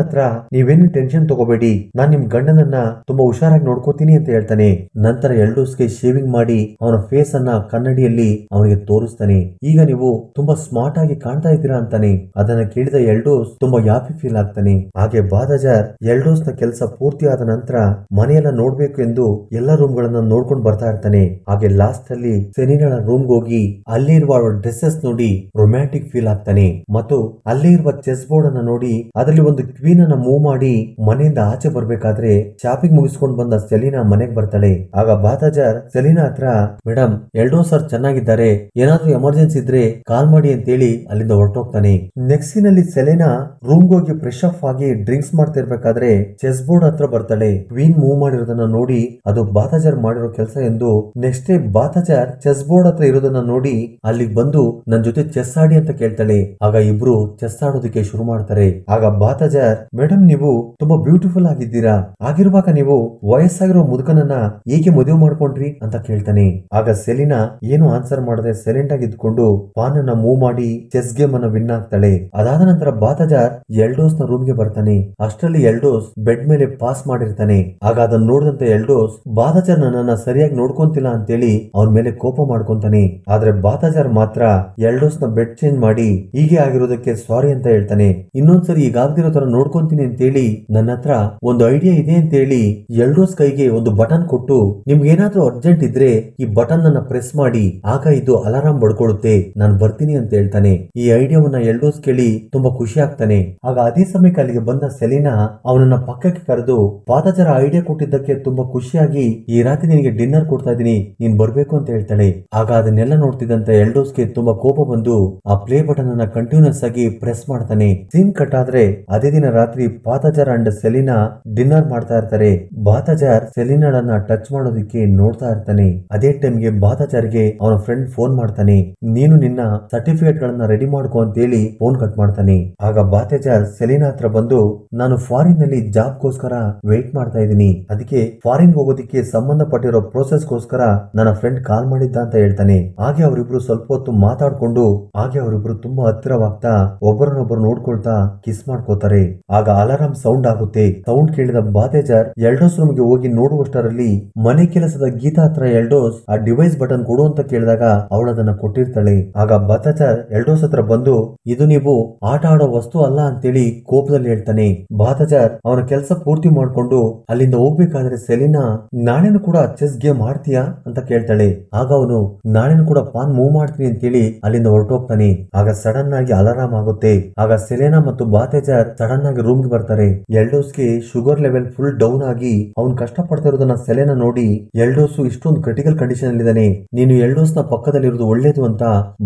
ಹತ್ರ ನೀವೇನು ಟೆನ್ಷನ್ ತಗೋಬೇಡಿ, ನಾನ್ ನಿಮ್ ಗಂಡನನ್ನ ತುಂಬಾ ಹುಷಾರಾಗಿ ನೋಡ್ಕೋತೀನಿ ಅಂತ ಹೇಳ್ತಾನೆ. ನಂತರ ಎಲ್ಡೋಸ್ಗೆ ಶೇವಿಂಗ್ ಮಾಡಿ ಅವನ ಫೇಸ್ ಅನ್ನ ಕನ್ನಡಿಯಲ್ಲಿ ಅವನಿಗೆ ತೋರಿಸ್ತಾನೆ. ಈಗ ನೀವು ತುಂಬಾ ಸ್ಮಾರ್ಟ್ ಆಗಿ ಕಾಣ್ತಾ ಇದ್ದೀರಾ ಅಂತಾನೆ. ಅದನ್ನ ಕೇಳಿದ ಎಲ್ಡೋಸ್ ತುಂಬಾ ಹ್ಯಾಪಿ ಫೀಲ್ ಆಗ್ತಾನೆ. ಹಾಗೆ ಬಾದಾಜಾರ್ ಎಲ್ಡೋಸ್ ನ ಕೆಲಸ ಪೂರ್ತಿ ಆದ ನಂತರ ಮನೆಯೆಲ್ಲ ನೋಡ್ಬೇಕು ಎಂದು ಎಲ್ಲಾ ರೂಮ್ ಗಳನ್ನ ನೋಡ್ಕೊಂಡು ಬರ್ತಾ ಇರ್ತಾನೆ. ಹಾಗೆ ಲಾಸ್ಟ್ ಅಲ್ಲಿ ಸೆಲಿನಾಳ ರೂಮ್ ಹೋಗಿ ಅಲ್ಲಿ ಇರುವ ಡ್ರೆಸ್ಸಸ್ ನೋಡಿ ರೊಮ್ಯಾಂಟಿಕ್ ಫೀಲ್ ಆಗ್ತಾನೆ. ಮತ್ತು ಅಲ್ಲಿ ಇರುವ ಚೆಸ್ ಬೋರ್ಡ್ ಅನ್ನ ನೋಡಿ ಅದರಲ್ಲಿ ಒಂದು ಕ್ವೀನ್ ಅನ್ನ ಮೂವ್ ಮಾಡಿ ಮನೆಯಿಂದ ಆಚೆ ಬರ್ಬೇಕಾದ್ರೆ ಶಾಪಿಂಗ್ ಮುಗಿಸ್ಕೊಂಡು ಬಂದ ಸೆಲಿನಾ ಮನೆಗೆ ಬರ್ತಾಳೆ. ಆಗ ಬಾತಾಜಾರ್ ಸೆಲಿನಾ ಹತ್ರ ಮೇಡಮ್ ಎಲ್ಡೋಸ್ ಸರ್ ಚೆನ್ನಾಗಿದ್ದಾರೆ, ಏನಾದ್ರೂ ಎಮರ್ಜೆನ್ಸಿ ಇದ್ರೆ ಕಾಲ್ ಮಾಡಿ ಅಂತೇಳಿ ಅಲ್ಲಿಂದ ಹೊರಟೋಗ್ತಾನೆ. ನೆಕ್ಸ್ಟ್ ಸೀನ್ ಅಲ್ಲಿ ಸೆಲಿನಾ ರೂಮ್ ಹೋಗಿ ಫ್ರೆಶ್ ಅಪ್ ಆಗಿ ಡ್ರಿಂಕ್ಸ್ ಮಾಡ್ತಾ ಇರ್ಬೇಕಾದ್ರೆ ಚೆಸ್ ಬೋರ್ಡ್ ಹತ್ರ ಬರ್ತಾಳೆ. ಕ್ವೀನ್ ಮೂವ್ ಮಾಡಿರೋದನ್ನ ನೋಡಿ ಅದು ಬಾತಾಜಾರ್ ಮಾಡಿರೋ ಕೆಲಸ ಎಂದು ನೆಕ್ಸ್ಟ್ ಡೇ ಬಾತಾಜಾರ್ ಚೆಸ್ ಬೋರ್ಡ್ ಹತ್ರ ಇರೋದನ್ನ ನೋಡಿ ಅಲ್ಲಿಗೆ ಬಂದು ನನ್ ಜೊತೆ ಚೆಸ್ ಆಡಿ ಅಂತ ಕೇಳ್ತಾಳೆ. ಆಗ ಇಬ್ರು ಚೆಸ್ ಆಡೋದಕ್ಕೆ ಶುರು ಮಾಡ್ತಾರೆ. ಆಗ ಬಾತಾಜಾರ್ ಮೇಡಮ್ ನೀವು ತುಂಬಾ ಬ್ಯೂಟಿಫುಲ್ ಆಗಿದ್ದೀರಾ, ಆಗಿರುವಾಗ ನೀವು ವಯಸ್ಸಾಗಿರೋ ಮುದುಕನನ್ನ ಏಕೆ ಮದುವೆ ಮಾಡ್ಕೊಂಡ್ರಿ ಅಂತ ಕೇಳ್ತಾನೆ. ಆಗ ಸೆಲಿನಾ ಏನು ಆನ್ಸರ್ ಮಾಡದೆ ಸೈಲೆಂಟ್ ಆಗಿ ಇದ್ಕೊಂಡು ಪಾನ್ ಅನ್ನ ಮೂವ್ ಮಾಡಿ ಚೆಸ್ ಗೇಮ್ ಅನ್ನ ವಿನ್ ಆಗ್ತಾಳೆ. ಅದಾದ ನಂತರ ಬಾತಾಜಾರ್ ಎಲ್ಡೋಸ್ ನ ರೂಮ್ ಗೆ ಬರ್ತಾನೆ. ಅಷ್ಟರಲ್ಲಿ ಎಲ್ಡೋಸ್ ಬೆಡ್ ಮೇಲೆ ಪಾಸ್ ಮಾಡಿರ್ತಾನೆ. ಆಗ ಅದನ್ನ ನೋಡಿದಂತ ಎಲ್ಡೋಸ್ ಬಾತಾಜಾರ್ ನನ್ನನ್ನ ಸರಿಯಾಗಿ ನೋಡ್ಕೊಂತಿಲ್ಲ ಅಂತೇಳಿ ಅವನ ಮೇಲೆ ಕೋಪ ಮಾಡ್ಕೊಂತಾನೆ. ಆದ್ರೆ ಬಾತಾಜಾರ್ ಮಾತ್ರ ಎಲ್ಡೋಸ್ ನ ಬೆಡ್ ಚೇಂಜ್ ಮಾಡಿ ಹೀಗೆ ಆಗಿರೋದಕ್ಕೆ ಸಾರಿ ಅಂತ ಹೇಳ್ತಾನೆ. ಇನ್ನೊಂದ್ಸರಿ ಈಗಾಗ್ದಿರೋ ತರ ನೋಡ್ಕೊಂತೀನಿ ಅಂತೇಳಿ ನನ್ನ ಹತ್ರ ಒಂದು ಐಡಿಯಾ ಇದೆ ಅಂತೇಳಿ ಎಲ್ಡೋಸ್ ಕೈಗೆ ಒಂದು ಬಟನ್ ಕೊಟ್ಟು ನಿಮ್ಗೆ ಏನಾದ್ರೂ ಅರ್ಜೆಂಟ್ ಇದ್ರೆ ಈ ಬಟನ್ ಅನ್ನ ಪ್ರೆಸ್ ಮಾಡಿ ಆಗ ಇದು ಅಲಾರಾಮ್ ಬಡ್ಕೊಳುತ್ತೆ, ನಾನು ಬರ್ತೀನಿ ಅಂತ ಹೇಳ್ತಾನೆ. ಈ ಐಡಿಯಾವನ್ನ ಎಲ್ಡೋಸ್ ಕೇಳಿ ತುಂಬಾ ಖುಷಿ ಆಗ್ತಾನೆ. ಆಗ ಅದೇ ಸಮಯಕ್ಕೆ ಅಲ್ಲಿಗೆ ಬಂದ ಸೆಲಿನಾ ಅವನನ್ನ ಪಕ್ಕಕ್ಕೆ ಕರೆದು ಬಾತಾಜಾರ್ ಐಡಿಯಾ ಕೊಟ್ಟಿದ್ದಕ್ಕೆ ತುಂಬಾ ಖುಷಿಯಾಗಿ ಈ ರಾತ್ರಿ ನಿನಗೆ ಡಿನ್ನರ್ ಕೊಡ್ತಾ ಇದೀನಿ, ನೀನ್ ಬರ್ಬೇಕು ಅಂತ ಹೇಳ್ತಾಳೆ. ಆಗ ಅದನ್ನೆಲ್ಲ ನೋಡ್ತಿದ್ದಂತ ಎಲ್ಡೋಸ್ಗೆ ತುಂಬಾ ಕೋಪ ಬಂದು ಆ ಪ್ಲೇ ಬಟನ್ ಅನ್ನ ಕಂಟಿನ್ಯೂಸ್ ಆಗಿ ಪ್ರೆಸ್ ಮಾಡ್ತಾನೆ. ಸೀನ್ ಕಟ್ ಆದ್ರೆ ಅದೇ ದಿನ ರಾತ್ರಿ ಬಾತಾಜಾರ್ ಅಂಡ್ ಸೆಲಿನಾ ಡಿನ್ನರ್ ಮಾಡ್ತಾ ಇರ್ತಾರೆ. ಬಾತಾಜಾರ್ ಸೆಲಿನಾಳನ್ನ ಟಚ್ ಮಾಡೋದಕ್ಕೆ ನೋಡ್ತಾ ಇರ್ತಾನೆ. ಅದೇ ಟೈಮ್ಗೆ ಬಾತಾಜಾರ್ಗೆ ಅವನ ಫ್ರೆಂಡ್ ಫೋನ್ ಮಾಡ್ತಾನೆ. ನೀನು ನಿನ್ನ ಸರ್ಟಿಫಿಕೇಟ್ ಗಳನ್ನ ರೆಡಿ ಮಾಡ್ಕೊ ಅಂತ ಹೇಳಿ ಫೋನ್ ಕಟ್ ಮಾಡ್ತಾನೆ. ಆಗ ಬಾತಾಜಾರ್ ಸೆಲಿನಾ ಹತ್ರ ಬಂದು ನಾನು ಫಾರಿನ್ ನಲ್ಲಿ ಜಾಬ್ ಗೋಸ್ಕರ ವೇಟ್ ಮಾಡ್ತಾ ಇದ್ದೀನಿ, ಅದಕ್ಕೆ ಫಾರಿನ್ ಹೋಗೋದಿಕ್ಕೆ ಸಂಬಂಧಪಟ್ಟಿರೋ ಪ್ರೋಸೆಸ್ ಗೋಸ್ಕರ ನನ್ನ ಫ್ರೆಂಡ್ ಕಾಲ್ ಮಾಡಿದ್ದ ಅಂತ ಹೇಳ್ತಾನೆ. ಹಾಗೆ ಅವರಿಬ್ರು ಸ್ವಲ್ಪ ಹೊತ್ತು ಮಾತಾಡ್ಕೊಂಡು ಹಾಗೆ ಅವರಿಬ್ರು ತುಂಬಾ ಹತ್ತಿರವಾಗ್ತಾ ಒಬ್ಬರನ್ನೊಬ್ಬರು ನೋಡ್ಕೊಳ್ತಾ ಕಿಸ್ ಮಾಡ್ಕೋತಾರೆ. ಆಗ ಅಲಾರಾಮ್ ಸೌಂಡ್ ಆಗುತ್ತೆ. ಸೌಂಡ್ ಕೇಳಿದ ಬಾತಾಜಾರ್ ಎಲ್ಡೋಸ್ ರೂಮ್ ಗೆ ಹೋಗಿ ನೋಡುವಷ್ಟರಲ್ಲಿ ಮನೆ ಕೆಲಸದ ಗೀತಾ ಹತ್ರ ಎಲ್ಡೋಸ್ ಆ ಡಿವೈಸ್ ಬಟನ್ ಕೊಡು ಅಂತ ಕೇಳಿದಾಗ ಅವಳದನ್ನ ಕೊಟ್ಟಿರ್ತಾಳೆ. ಆಗ ಬಾತಾಜಾರ್ ಎಲ್ಡೋಸ್ ಹತ್ರ ಬಂದು ಇದು ನೀವು ಆಟ ಆಡೋ ವಸ್ತು ಅಲ್ಲ ಅಂತೇಳಿ ಕೋಪದಲ್ಲಿ ಹೇಳ್ತಾನೆ. ಬಾತಾಜಾರ್ ಅವನ ಕೆಲಸ ಪೂರ್ತಿ ಮಾಡ್ಕೊಂಡು ಅಲ್ಲಿಂದ ಹೋಗ್ಬೇಕಾದ್ರೆ ಸೆಲಿನಾ ನಾಳೆನು ಕೂಡ ಚೆಸ್ ಗೇಮ್ ಆಡ್ತೀಯಾ ಅಂತ ಕೇಳ್ತಾಳೆ. ಆಗ ಅವನು ನಾಳೆನು ಕೂಡ ಪಾನ್ ಮೂವ್ ಮಾಡ್ತೀನಿ ಅಂತೇಳಿ ಅಲ್ಲಿಂದ ಹೊರಟೋಗ್ತಾನೆ. ಆಗ ಸಡನ್ ಆಗಿ ಅಲಾರಾಮ್ ಆಗುತ್ತೆ. ಆಗ ಸೆಲೆನಾ ಮತ್ತು ಬಾತಾಜಾರ್ ಸಡನ್ ಆಗಿ ರೂಮ್ ಗೆ ಬರ್ತಾರೆ. ಎಲ್ಡೋಸ್ಗೆ ಶುಗರ್ ಲೆವೆಲ್ ಫುಲ್ ಡೌನ್ ಆಗಿ ಅವ್ನು ಕಷ್ಟ ಪಡ್ತಾ ಇರೋದನ್ನ ಸೆಲೆನಾ ನೋಡಿ ಎಲ್ಡೋಸ್ ಇಷ್ಟೊಂದು ಕ್ರಿಟಿಕಲ್ ಕಂಡೀಷನ್ ಅಲ್ಲಿ ಇದ್ದಾನೆ, ನೀನು ಎಲ್ಡೋಸ್ ನ ಪಕ್ಕದಲ್ಲಿ ಇರೋದು ಒಳ್ಳೇದು ಅಂತ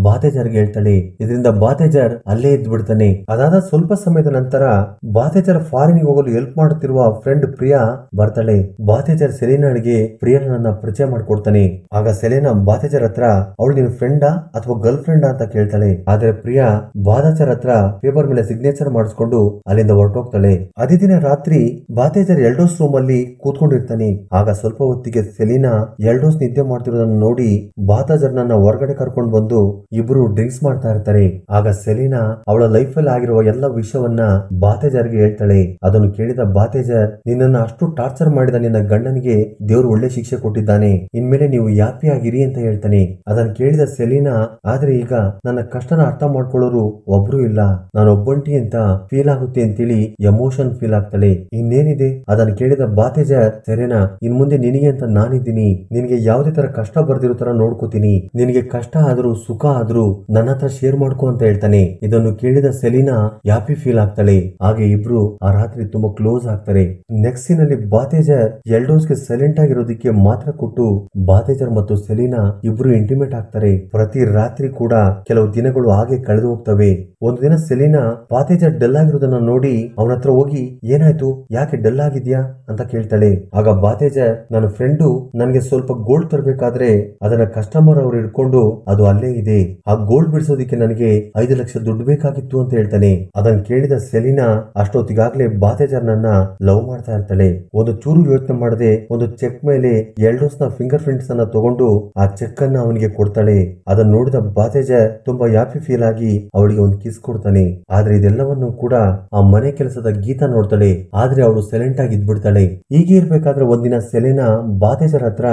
ಬಾತಾಜಾರ್ಗೆ ಹೇಳ್ತಾಳೆ. ಇದರಿಂದ ಬಾತಾಜಾರ್ ಅಲ್ಲೇ ಇದ್ದು ಬಿಡ್ತಾನೆ. ಅದಾದ ಸ್ವಲ್ಪ ಸಮಯದ ನಂತರ ಬಾತೇಜರ್ ಫಾರಿನ್ ಹೋಗಲು ಹೆಲ್ಪ್ ಮಾಡುತ್ತಿರುವ ಫ್ರೆಂಡ್ ಪ್ರಿಯಾ ಬರ್ತಾಳೆ. ಬಾತೇಜರ್ ಸೆಲೆನಾಳಿಗೆ ಪ್ರಿಯಾನನ್ನ ಪರಿಚಯ ಮಾಡಿಕೊಡ್ತಾನೆ. ಆಗ ಸೆಲೆನಾ ಬಾತೇಜರ್ ಹತ್ರ ಅವಳು ನಿನ್ ಫ್ರೆಂಡಾ ಅಥವಾ ಗರ್ಲ್ ಫ್ರೆಂಡಾ ಅಂತ ಕೇಳ್ತಾಳೆ. ಆದ್ರೆ ಪ್ರಿಯಾ ಬಾತೇಜರ್ ಹತ್ರ ಪೇಪರ್ ಮೇಲೆ ಸಿಗ್ನೇಚರ್ ಮಾಡಿಸ್ಕೊಂಡು ಅಲ್ಲಿಂದ ಹೊರಟೋಗ್ತಾಳೆ. ಅದೇ ದಿನ ರಾತ್ರಿ ಬಾತೇಜರ್ ಎಲ್ಡೋಸ್ ರೂಮ್ ಅಲ್ಲಿ ಕೂತ್ಕೊಂಡಿರ್ತಾನೆ. ಆಗ ಸ್ವಲ್ಪ ಹೊತ್ತಿಗೆ ಸೆಲಿನಾ ಎಲ್ಡೋಸ್ ನಿದ್ದೆ ಮಾಡ್ತಿರೋದನ್ನ ನೋಡಿ ಬಾತೇಜರ್ ನನ್ನ ಹೊರಗಡೆ ಕರ್ಕೊಂಡು ಬಂದು ಇಬ್ರು ಡ್ರಿಂಕ್ಸ್ ಮಾಡ್ತಾ ಇರ್ತಾರೆ. ಆಗ ಸೆಲಿನಾ ಅವಳ ಲೈಫ್ ಅಲ್ಲಿ ಆಗಿರುವ ಎಲ್ಲ ವಿಷಯವನ್ನ ಬಾತೇಜರ್ಗೆ ಹೇಳ್ತಾಳೆ. ಅದನ್ನು ಕೇಳಿದ ಬಾತೇಜರ್, ನಿನ್ನನ್ನ ಅಷ್ಟು ಟಾರ್ಚರ್ ಮಾಡಿದ ನಿನ್ನ ಗಂಡನಿಗೆ ದೇವ್ರು ಒಳ್ಳೆ ಶಿಕ್ಷೆ ಕೊಟ್ಟಿದ್ದಾನೆ, ಇನ್ಮೇಲೆ ನೀವು ಹ್ಯಾಪಿ ಆಗಿರಿ ಅಂತ ಹೇಳ್ತಾನೆ. ಅದನ್ನ ಕೇಳಿದ ಸೆಲಿನಾ, ಆದ್ರೆ ಈಗ ನನ್ನ ಕಷ್ಟನ ಅರ್ಥ ಮಾಡ್ಕೊಳ್ಳೋರು ಒಬ್ರು ಇಲ್ಲ, ನಾನು ಒಬ್ಬಂಟಿ ಅಂತ ಫೀಲ್ ಆಗುತ್ತೆ ಅಂತೇಳಿ ಎಮೋಷನ್ ಫೀಲ್ ಆಗ್ತಾಳೆ. ಇನ್ನೇನಿದೆ ಅದನ್ನ ಕೇಳಿದ ಬಾತೇಜರ್, ಸೆಲೆನಾ ಇನ್ ಮುಂದೆ ನಿನಗೆ ಅಂತ ನಾನಿದ್ದೀನಿ, ನಿನಗೆ ಯಾವುದೇ ತರ ಕಷ್ಟ ಬರ್ದಿರೋ ತರ ನೋಡ್ಕೋತೀನಿ, ನಿನಗೆ ಕಷ್ಟ ಆದ್ರೂ ಸುಖ ಆದ್ರೂ ನನ್ನ ಹತ್ರ ಶೇರ್ ಮಾಡ್ಕೊ ಅಂತ ಹೇಳ್ತಾನೆ. ಇದನ್ನು ಕೇಳಿದ ಸೆಲಿನಾ ಹ್ಯಾಪಿ ಫೀಲ್ ಆಗ್ತಾಳೆ. ಹಾಗೆ ಇಬ್ರು ಆ ರಾತ್ರಿ ತುಂಬಾ ಕ್ಲೋಸ್ ಆಗ್ತಾರೆ. ನೆಕ್ಸ್ಟ್ ಸೀನ್ ಅಲ್ಲಿ ಬಾತೇಜರ್ ಎಲ್ಡೋಸ್ಗೆ ಸೈಲೆಂಟ್ ಆಗಿರೋದಕ್ಕೆ ಮಾತ್ರ ಕೊಟ್ಟು ಬಾತೇಜರ್ ಮತ್ತು ಸೆಲಿನಾ ಇಬ್ರು ಇಂಟಿಮೇಟ್ ಆಗ್ತಾರೆ. ಪ್ರತಿ ರಾತ್ರಿ ಕೂಡ ಕೆಲವು ದಿನಗಳು ಹಾಗೆ ಕಳೆದು ಹೋಗ್ತವೆ. ಒಂದು ದಿನ ಸೆಲಿನಾ ಬಾತೇಜರ್ ಡಲ್ ಆಗಿರೋದನ್ನ ನೋಡಿ ಅವನ ಹತ್ರ ಹೋಗಿ, ಏನಾಯ್ತು, ಯಾಕೆ ಡಲ್ ಆಗಿದ್ಯಾ ಅಂತ ಕೇಳ್ತಾಳೆ. ಆಗ ಬಾತೇಜರ್, ನನ್ನ ಫ್ರೆಂಡು ನನ್ಗೆ ಸ್ವಲ್ಪ ಗೋಲ್ಡ್ ತರಬೇಕಾದ್ರೆ ಅದನ್ನ ಕಸ್ಟಮರ್ ಅವ್ರು ಹಿಡ್ಕೊಂಡು ಅದು ಅಲ್ಲೇ ಇದೆ, ಆ ಗೋಲ್ಡ್ ಬಿಡಿಸೋದಿಕ್ಕೆ ನನಗೆ 5 ಲಕ್ಷ ದುಡ್ಡು ಬೇಕಾಗಿತ್ತು ಅಂತ ಹೇಳ್ತಾನೆ. ಅದನ್ನ ಕೇಳಿದ ಸೆಲಿನಾ ಅಷ್ಟೊತ್ತಿಗಾಗ್ಲೇ ಬಾತೇಜರ್ ನನ್ನ ಲವ್ ಮಾಡ್ತಾ ಇರ್ತಾಳೆ. ಒಂದು ಚೂರು ಯೋಚನೆ ಮಾಡದೆ ಒಂದು ಚೆಕ್ ಮೇಲೆ ಎಲ್ಡೋಸ್ ನ ಫಿಂಗರ್ ಪ್ರಿಂಟ್ಸ್ ಅನ್ನ ತಗೊಂಡು ಆ ಚೆಕ್ ಅನ್ನ ಅವನಿಗೆ ಕೊಡ್ತಾಳೆ. ಅದನ್ನ ನೋಡಿದ ಬಾತೇಜರ್ ತುಂಬಾ ಹ್ಯಾಪಿ ಫೀಲ್ ಆಗಿ ಅವಳಿಗೆ ಒಂದು ಕಿಸ್ ಕೊಡ್ತಾನೆ. ಆದ್ರೆ ಇದೆಲ್ಲವನ್ನು ಕೂಡ ಆ ಮನೆ ಕೆಲಸದ ಗೀತಾ ನೋಡ್ತಾಳೆ. ಆದ್ರೆ ಅವಳು ಸೈಲೆಂಟ್ ಆಗಿ ಇದ್ಬಿಡ್ತಾಳೆ. ಹೀಗೆ ಇರ್ಬೇಕಾದ್ರೆ ಒಂದಿನ ಸೆಲೆನಾ ಬಾತೇಜರ್ ಹತ್ರ,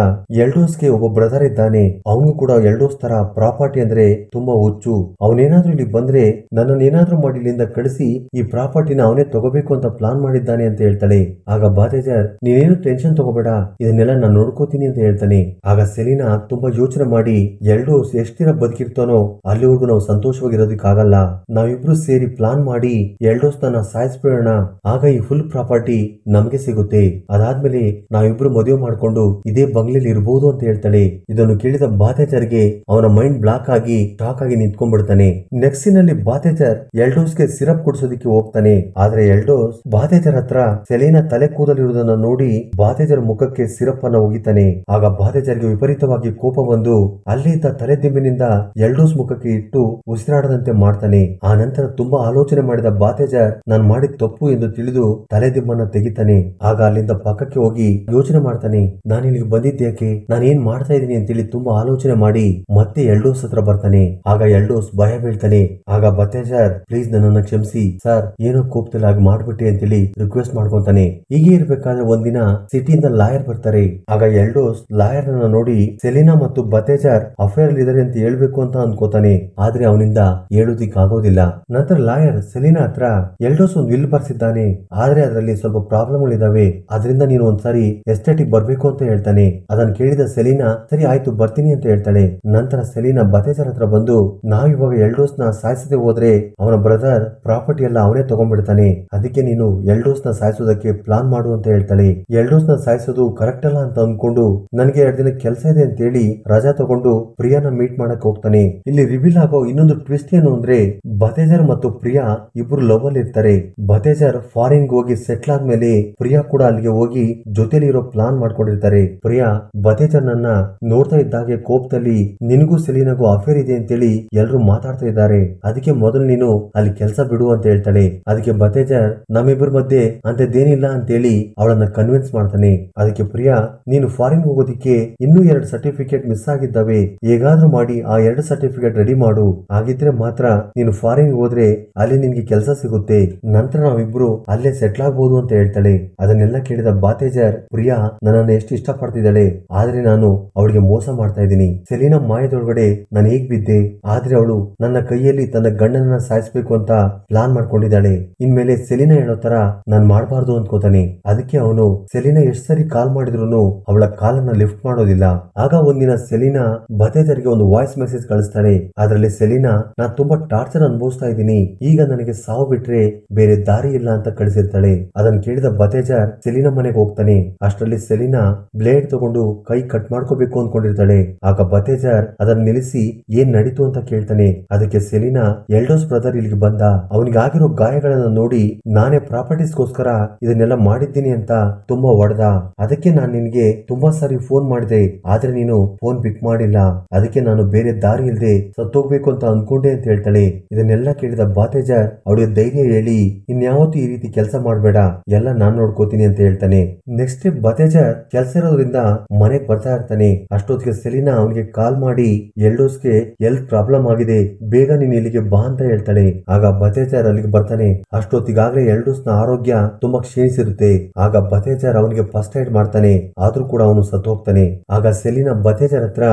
ಎಲ್ಡೋಸ್ಗೆ ಒಬ್ಬ ಬ್ರದರ್ ಇದ್ದಾನೆ, ಅವನಿಗೂ ಕೂಡ ಎಲ್ಡೋಸ್ ತರ ಪ್ರಾಪರ್ಟಿ ಅಂದ್ರೆ ತುಂಬಾ ಹುಚ್ಚು, ಅವನೇನಾದ್ರೂ ಇಲ್ಲಿ ಬಂದ್ರೆ ನನ್ನನ್ನೇನಾದ್ರೂ ಮಾಡಿ ಇಲ್ಲಿಂದ ಕಳಿಸಿ ಈ ಪ್ರಾಪರ್ಟಿನ ಅವನೇ ತಗೋಬೇಕು ಅಂತ ಪ್ಲಾನ್ ಮಾಡಿದ್ದಾನೆ ಅಂತ ಹೇಳ್ತಾಳೆ. ಆಗ ಬಾತೇಜರ್, ನೀನೇನು ಟೆನ್ಷನ್ ತಗೋಬೇಡ, ಇದನ್ನೆಲ್ಲ ನಾನು ನೋಡ್ಕೋತೀನಿ ಅಂತ ಹೇಳ್ತಾನೆ. ಆಗ ಸೆಲಿನಾ ತುಂಬಾ ಯೋಚನೆ ಮಾಡಿ, ಎಲ್ಡೋಸ್ ಎಷ್ಟು ದಿನ ಬದುಕಿರ್ತಾನೋ ಅಲ್ಲಿವರೆಗೂ ನಾವು ಸಂತೋಷವಾಗಿರೋದಕ್ಕಾಗಲ್ಲ, ನಾವಿಬ್ರು ಸೇರಿ ಪ್ಲಾನ್ ಮಾಡಿ ಎಲ್ಡೋಸ್ ನ ಸಾಯಿಸ್ಬಿಡೋಣ, ಆಗ ಈ ಫುಲ್ ಪ್ರಾಪರ್ಟಿ ನಮ್ಗೆ ಸಿಗುತ್ತೆ, ಅದಾದ್ಮೇಲೆ ನಾವಿಬ್ರು ಮದುವೆ ಮಾಡ್ಕೊಂಡು ಇದೇ ಬಂಗ್ಲೆಲಿ ಇರಬಹುದು ಅಂತ ಹೇಳ್ತಾಳೆ. ಇದನ್ನು ಕೇಳಿದ ಬಾತೇಜರ್ಗೆ ಅವನ ಮೈಂಡ್ ಬ್ಲಾಕ್ ಆಗಿ ಶಾಕ್ ಆಗಿ ನಿಂತ್ಕೊಂಡ್ಬಿಡ್ತಾನೆ. ನೆಕ್ಸ್ಟ್ ಸೀನ್ ಅಲ್ಲಿ ಬಾತೇಜರ್ ಎಲ್ಡೋಸ್ಗೆ ಸಿರಪ್ ಕುಡಿಸೋದಿಕ್ಕೆ ಹೋಗ್ತಾನೆ. ಆದ್ರೆ ಎಲ್ಡೋಸ್ ಬಾತೇಜರ್ ಹತ್ರ ಸೆಲಿನಾ ತಲೆ ಕೂದಲಿರುವುದನ್ನ ನೋಡಿ ಬಾತೇಜರ್ ಮುಖಕ್ಕೆ ಸಿರಪ್ ಅನ್ನ ಒಗಿತಾನೆ. ಆಗ ಬಾತೇಜರ್ಗೆ ವಿಪರೀತವಾಗಿ ಕೋಪ ಬಂದು ಅಲ್ಲಿದ್ದ ತಲೆ ದಿಂಬಿನಿಂದ ಎಲ್ಡೋಸ್ ಮುಖಕ್ಕೆ ಇಟ್ಟು ಉಸಿರಾಡದಂತೆ ಮಾಡ್ತಾನೆ. ಆ ನಂತರ ತುಂಬಾ ಆಲೋಚನೆ ಮಾಡಿದ ಬಾತೇಜರ್ ನಾನ್ ಮಾಡಿದ ತಪ್ಪು ಎಂದು ತಿಳಿದು ತಲೆ ದಿಂಬನ್ನ ತೆಗಿತಾನೆ. ಆಗ ಅಲ್ಲಿಂದ ಪಕ್ಕಕ್ಕೆ ಹೋಗಿ ಯೋಚನೆ ಮಾಡ್ತಾನೆ, ನಾನು ಇಲ್ಲಿಗೆ ಬಂದಿದ್ದೇಕೆ, ನಾನು ಏನ್ ಮಾಡ್ತಾ ಇದ್ದೀನಿ ಅಂತೇಳಿ ತುಂಬಾ ಆಲೋಚನೆ ಮಾಡಿ ಮತ್ತೆ ಎಲ್ಡೋಸ್ ಹತ್ರ ಬರ್ತಾನೆ. ಆಗ ಎಲ್ಡೋಸ್ ಭಯ ಬೀಳ್ತಾನೆ. ಆಗ ಬಾತೇಜರ್, ಪ್ಲೀಸ್ ನನ್ನನ್ನ ಕ್ಷಮಿಸಿ ಸರ್, ಏನೋ ಕೋಪದಲ್ಲಿ ಆಗಿ ಮಾಡ್ಬಿಟ್ಟೆ ಅಂತೇಳಿ ರಿಕ್ವೆಸ್ಟ್ ಮಾಡ್ಕೊಂತಾನೆ. ಹೀಗೆ ಇರ್ಬೇಕಾದ್ರೆ ಒಂದಿನ ಸಿಟಿಯಿಂದ ಲಾಯರ್ ಬರ್ತಾರೆ. ಆಗ ಎಲ್ಡೋಸ್ ಲಾಯರ್ ಅನ್ನ ನೋಡಿ ಸೆಲಿನಾ ಮತ್ತು ಬಾತೇಜರ್ ಅಫೇರ್ ಅಲ್ಲಿ ಇದಾರೆ ಅಂತ ಹೇಳ್ಬೇಕು ಅಂತ ಅನ್ಕೋತಾನೆ. ಆದ್ರೆ ಅವನಿಂದ ಹೇಳೋದಿಕ್ ಆಗೋದಿಲ್ಲ. ನಂತರ ಲಾಯರ್ ಸೆಲಿನಾ ಹತ್ರ, ಎಲ್ಡೋಸ್ ಒಂದು ವಿಲ್ ಬರ್ಸಿದ್ದಾನೆ, ಆದ್ರೆ ಅದರಲ್ಲಿ ಸ್ವಲ್ಪ ಪ್ರಾಬ್ಲಮ್ ಗಳಿದಾವೆ, ಅದರಿಂದ ನೀನು ಒಂದ್ಸಾರಿ ಎಸ್ಟೇಟಿಗೆ ಬರ್ಬೇಕು ಅಂತ ಹೇಳ್ತಾನೆ. ಅದನ್ನ ಕೇಳಿದ ಸೆಲಿನಾ, ಸರಿ ಆಯ್ತು ಬರ್ತೀನಿ ಅಂತ ಹೇಳ್ತಾಳೆ. ನಂತರ ಸೆಲಿನಾ ಬಾತೇಜರ್ ಹತ್ರ ಬಂದು, ನಾವಿವಾಗ ಎಲ್ಡೋಸ್ ನ ಸಾಯಿಸದೆ ಹೋದ್ರೆ ಅವನ ಬ್ರದರ್ ಪ್ರಾಪರ್ಟಿ ಎಲ್ಲ ಅವನೇ ತಗೊಂಡ್ಬಿಡ್ತಾನೆ, ಅದಕ್ಕೆ ನೀನು ಎಲ್ಡೋಸ್ ನ ಸಾಯಿಸೋದಕ್ಕೆ ಪ್ಲಾನ್ ಮಾಡು ಅಂತ ಹೇಳ್ತಾಳೆ. ಎಲ್ಡೋಸ್ ನ ಸಾಯಿಸೋದು ಕರೆಕ್ಟ್ ಅಲ್ಲ ಅಂತ ಅನ್ಕೊಂಡು ನನಗೆ 2 ದಿನ ಕೆಲಸ ಇದೆ ಅಂತ ಹೇಳಿ ರಜಾ ತಗೊಂಡು ಪ್ರಿಯಾನ ಮೀಟ್ ಮಾಡಕ್ ಹೋಗ್ತಾನೆ. ಇಲ್ಲಿ ರಿವೀಲ್ ಆಗೋ ಇನ್ನೊಂದು ಟ್ವಿಸ್ಟ್ ಏನು ಅಂದ್ರೆ, ಬಾತೇಜರ್ ಮತ್ತು ಪ್ರಿಯಾ ಇಬ್ರು ಲವ್ ಅಲ್ಲಿ ಇರ್ತಾರೆ. ಬಾತೇಜರ್ ಫಾರಿನ್ ಹೋಗಿ ಸೆಟ್ಲ್ ಆದ್ಮೇಲೆ ಪ್ರಿಯಾ ಕೂಡ ಅಲ್ಲಿಗೆ ಹೋಗಿ ಜೊತೆಲಿ ಇರೋ ಪ್ಲಾನ್ ಮಾಡ್ಕೊಂಡಿರ್ತಾರೆ. ಪ್ರಿಯಾ ಬಾತೇಜರ್ ನನ್ನ ನೋಡ್ತಾ ಇದ್ದಾಗೆ ಕೋಪದಲ್ಲಿ ನಿನಗೂ ಸೆಲಿನಾಗೂ ಅಫೇರ್ ಇದೆ ಅಂತೇಳಿ ಎಲ್ರು ಮಾತಾಡ್ತಾ ಇದ್ದಾರೆ, ಅದಕ್ಕೆ ಮೊದಲು ನೀನು ಅಲ್ಲಿ ಕೆಲಸ ಬಿಡು ಅಂತ ಹೇಳ್ತಾಳೆ. ಅದಕ್ಕೆ ಬಾತೇಜರ್, ನಮ್ಮಿಬ್ಬರ ಮಧ್ಯೆ ಅಂತದ್ದೇನಿಲ್ಲ ಅಂತೇಳಿ ಅವಳನ್ನ ಕನ್ವಿನ್ಸ್ ಮಾಡ್ತಾನೆ. ಅದಕ್ಕೆ ಪ್ರಿಯಾ, ನೀನು ಫಾರಿನ್ ಹೋಗೋದಿಕ್ಕೆ ಇನ್ನೂ 2 ಸರ್ಟಿಫಿಕೇಟ್ ಮಿಸ್ ಆಗಿದ್ದಾವೆ, ಹೇಗಾದ್ರೂ ಮಾಡಿ ಆ 2 ಸರ್ಟಿಫಿಕೇಟ್ ರೆಡಿ ಮಾಡು, ಹಾಗಿದ್ರೆ ಮಾತ್ರ ನೀನು ಫಾರಿನ್ ಹೋದ್ರೆ ಅಲ್ಲಿ ನಿನ್ಗೆ ಕೆಲಸ ಸಿಗುತ್ತೆ, ನಂತರ ನಾವಿಬ್ರು ಅಲ್ಲೇ ಸೆಟ್ಲ್ ಆಗ್ಬಹುದು ಅಂತ ಹೇಳ್ತಾಳೆ. ಅದನ್ನೆಲ್ಲ ಕೇಳಿದ ಬಾತೇಜರ್, ಪ್ರಿಯಾ ನನ್ನನ್ನು ಎಷ್ಟು ಇಷ್ಟಪಡ್ತಿದ್ದಾಳೆ, ಆದ್ರೆ ನಾನು ಅವಳಿಗೆ ಮೋಸ ಮಾಡ್ತಾ ಇದ್ದೀನಿ, ಸೆಲಿನಾ ಮಾಯದೊಳಗಡೆ ನಾನು ಹೇಗ್ ಬಿದ್ದೆ, ಆದ್ರೆ ಅವಳು ನನ್ನ ಕೈಯಲ್ಲಿ ತನ್ನ ಗಂಡನನ್ನ ಸಾಯಿಸ್ಬೇಕು ಅಂತ ಪ್ಲಾನ್ ಮಾಡ್ಕೊಂಡಿದ್ದಾಳೆ, ಇನ್ಮೇಲೆ ಸೆಲಿನಾ ಹೇಳೋ ತರ ನಾನ್ ಮಾಡಬಾರ್ದು ಅನ್ಕೋತಾನೆ. ಅದಕ್ಕೆ ಅವನು ಸೆಲಿನಾ ಎಷ್ಟು ಸರಿ ಕಾಲ್ ಮಾಡಿದ್ರು ಅವಳ ಕಾಲನ್ನ ಲಿಫ್ಟ್ ಮಾಡೋದಿಲ್ಲ. ಆಗ ಒಂದಿನ ಸೆಲಿನಾ ಬಾತೇಜರ್ಗೆ ಒಂದು ವಾಯ್ಸ್ ಮೆಸೇಜ್ ಕಳಿಸ್ತಾಳೆ. ಅದರಲ್ಲಿ ಸೆಲಿನಾ, ನಾನ್ ತುಂಬಾ ಟಾರ್ಚರ್ ಅನುಭವಿಸ್ತಾ ಇದ್ದೀನಿ, ಈಗ ನನಗೆ ಸಾವು ಬಿಟ್ರೆ ಬೇರೆ ದಾರಿ ಇಲ್ಲ ಅಂತ ಕಳಿಸಿರ್ತಾಳೆ. ಅದನ್ನ ಕೇಳಿದ ಬಾತೇಜರ್ ಸೆಲಿನಾ ಮನೆಗೆ ಹೋಗ್ತಾನೆ. ಅಷ್ಟರಲ್ಲಿ ಸೆಲಿನಾ ಬ್ಲೇಡ್ ತಗೊಂಡು ಕೈ ಕಟ್ ಮಾಡ್ಕೋಬೇಕು ಅನ್ಕೊಂಡಿರ್ತಾಳೆ. ಆಗ ಬಾತೇಜರ್ ಅದನ್ನ ನಿಲ್ಲಿಸಿ ಏನ್ ನಡೀತು ಅಂತ ಕೇಳ್ತಾನೆ. ಅದಕ್ಕೆ ಸೆಲಿನಾ, ಎಲ್ಡೋಸ್ ಬ್ರದರ್ ಇಲ್ಲಿಗೆ ಬಂದ ಬಂದ. ಅವನಿಗಾಗಿರೋ ಗಾಯಗಳನ್ನ ನೋಡಿ ನಾನೇ ಪ್ರಾಪರ್ಟೀಸ್ಗೋಸ್ಕರ ಇದನ್ನೆಲ್ಲ ಮಾಡಿದ್ದೀನಿ ಅಂತ ತುಂಬಾ ಹೊಡೆದ. ಅದಕ್ಕೆ ನಾನು ನಿನ್ಗೆ ತುಂಬಾ ಸಾರಿ ಫೋನ್ ಮಾಡಿದೆ, ಆದ್ರೆ ನೀನು ಫೋನ್ ಪಿಕ್ ಮಾಡಿಲ್ಲ. ಅದಕ್ಕೆ ನಾನು ಬೇರೆ ದಾರಿ ಇಲ್ದೆ ಸತ್ತೋಗ್ಬೇಕು ಅಂತ ಅನ್ಕೊಂಡೆ ಅಂತ ಹೇಳ್ತಾಳೆ. ಇದನ್ನೆಲ್ಲ ಕೇಳಿದ ಬಾತೇಜರ್ ಅವಳಿಗೆ ಧೈರ್ಯ ಹೇಳಿ ಇನ್ಯಾವತ್ತೂ ಈ ರೀತಿ ಕೆಲಸ ಮಾಡ್ಬೇಡ, ಎಲ್ಲ ನಾನ್ ನೋಡ್ಕೋತೀನಿ ಅಂತ ಹೇಳ್ತಾನೆ. ನೆಕ್ಸ್ಟ್ ಡೇ ಬಾತೇಜರ್ ಕೆಲಸ ಇರೋದ್ರಿಂದ ಮನೆಗ್ ಬರ್ತಾ ಇರ್ತಾನೆ. ಅಷ್ಟೊತ್ತಿಗೆ ಸೆಲಿನಾ ಅವನಿಗೆ ಕಾಲ್ ಮಾಡಿ ಎಲ್ಡೋಸ್ಗೆ ಹೆಲ್ತ್ ಪ್ರಾಬ್ಲಮ್ ಆಗಿದೆ, ಬೇಗ ನೀನ್ ಇಲ್ಲಿಗೆ ಬಾ ಅಂತ ಹೇಳ್ತಾಳೆ. ಆಗ ಬಾತೇಜರ್ ಅಲ್ಲಿಗೆ ಬರ್ತಾನೆ. ಅಷ್ಟೊತ್ತಿಗಾಗ್ಲೇ ಎಲ್ಡೋಸ್ ನ ಆರೋಗ್ಯ ತುಂಬಾ ಕ್ಷೀಣಿಸಿರುತ್ತೆ. ಆಗ ಬಾತೇಜರ್ ಅವನಿಗೆ ಫಸ್ಟ್ ಏಡ್ ಮಾಡ್ತಾನೆ, ಆದ್ರೂ ಕೂಡ ಅವನು ಸತ್ತು ಹೋಗ್ತಾನೆ. ಆಗ ಸೆಲಿನಾ ಬಾತೇಜರ್ ಹತ್ರ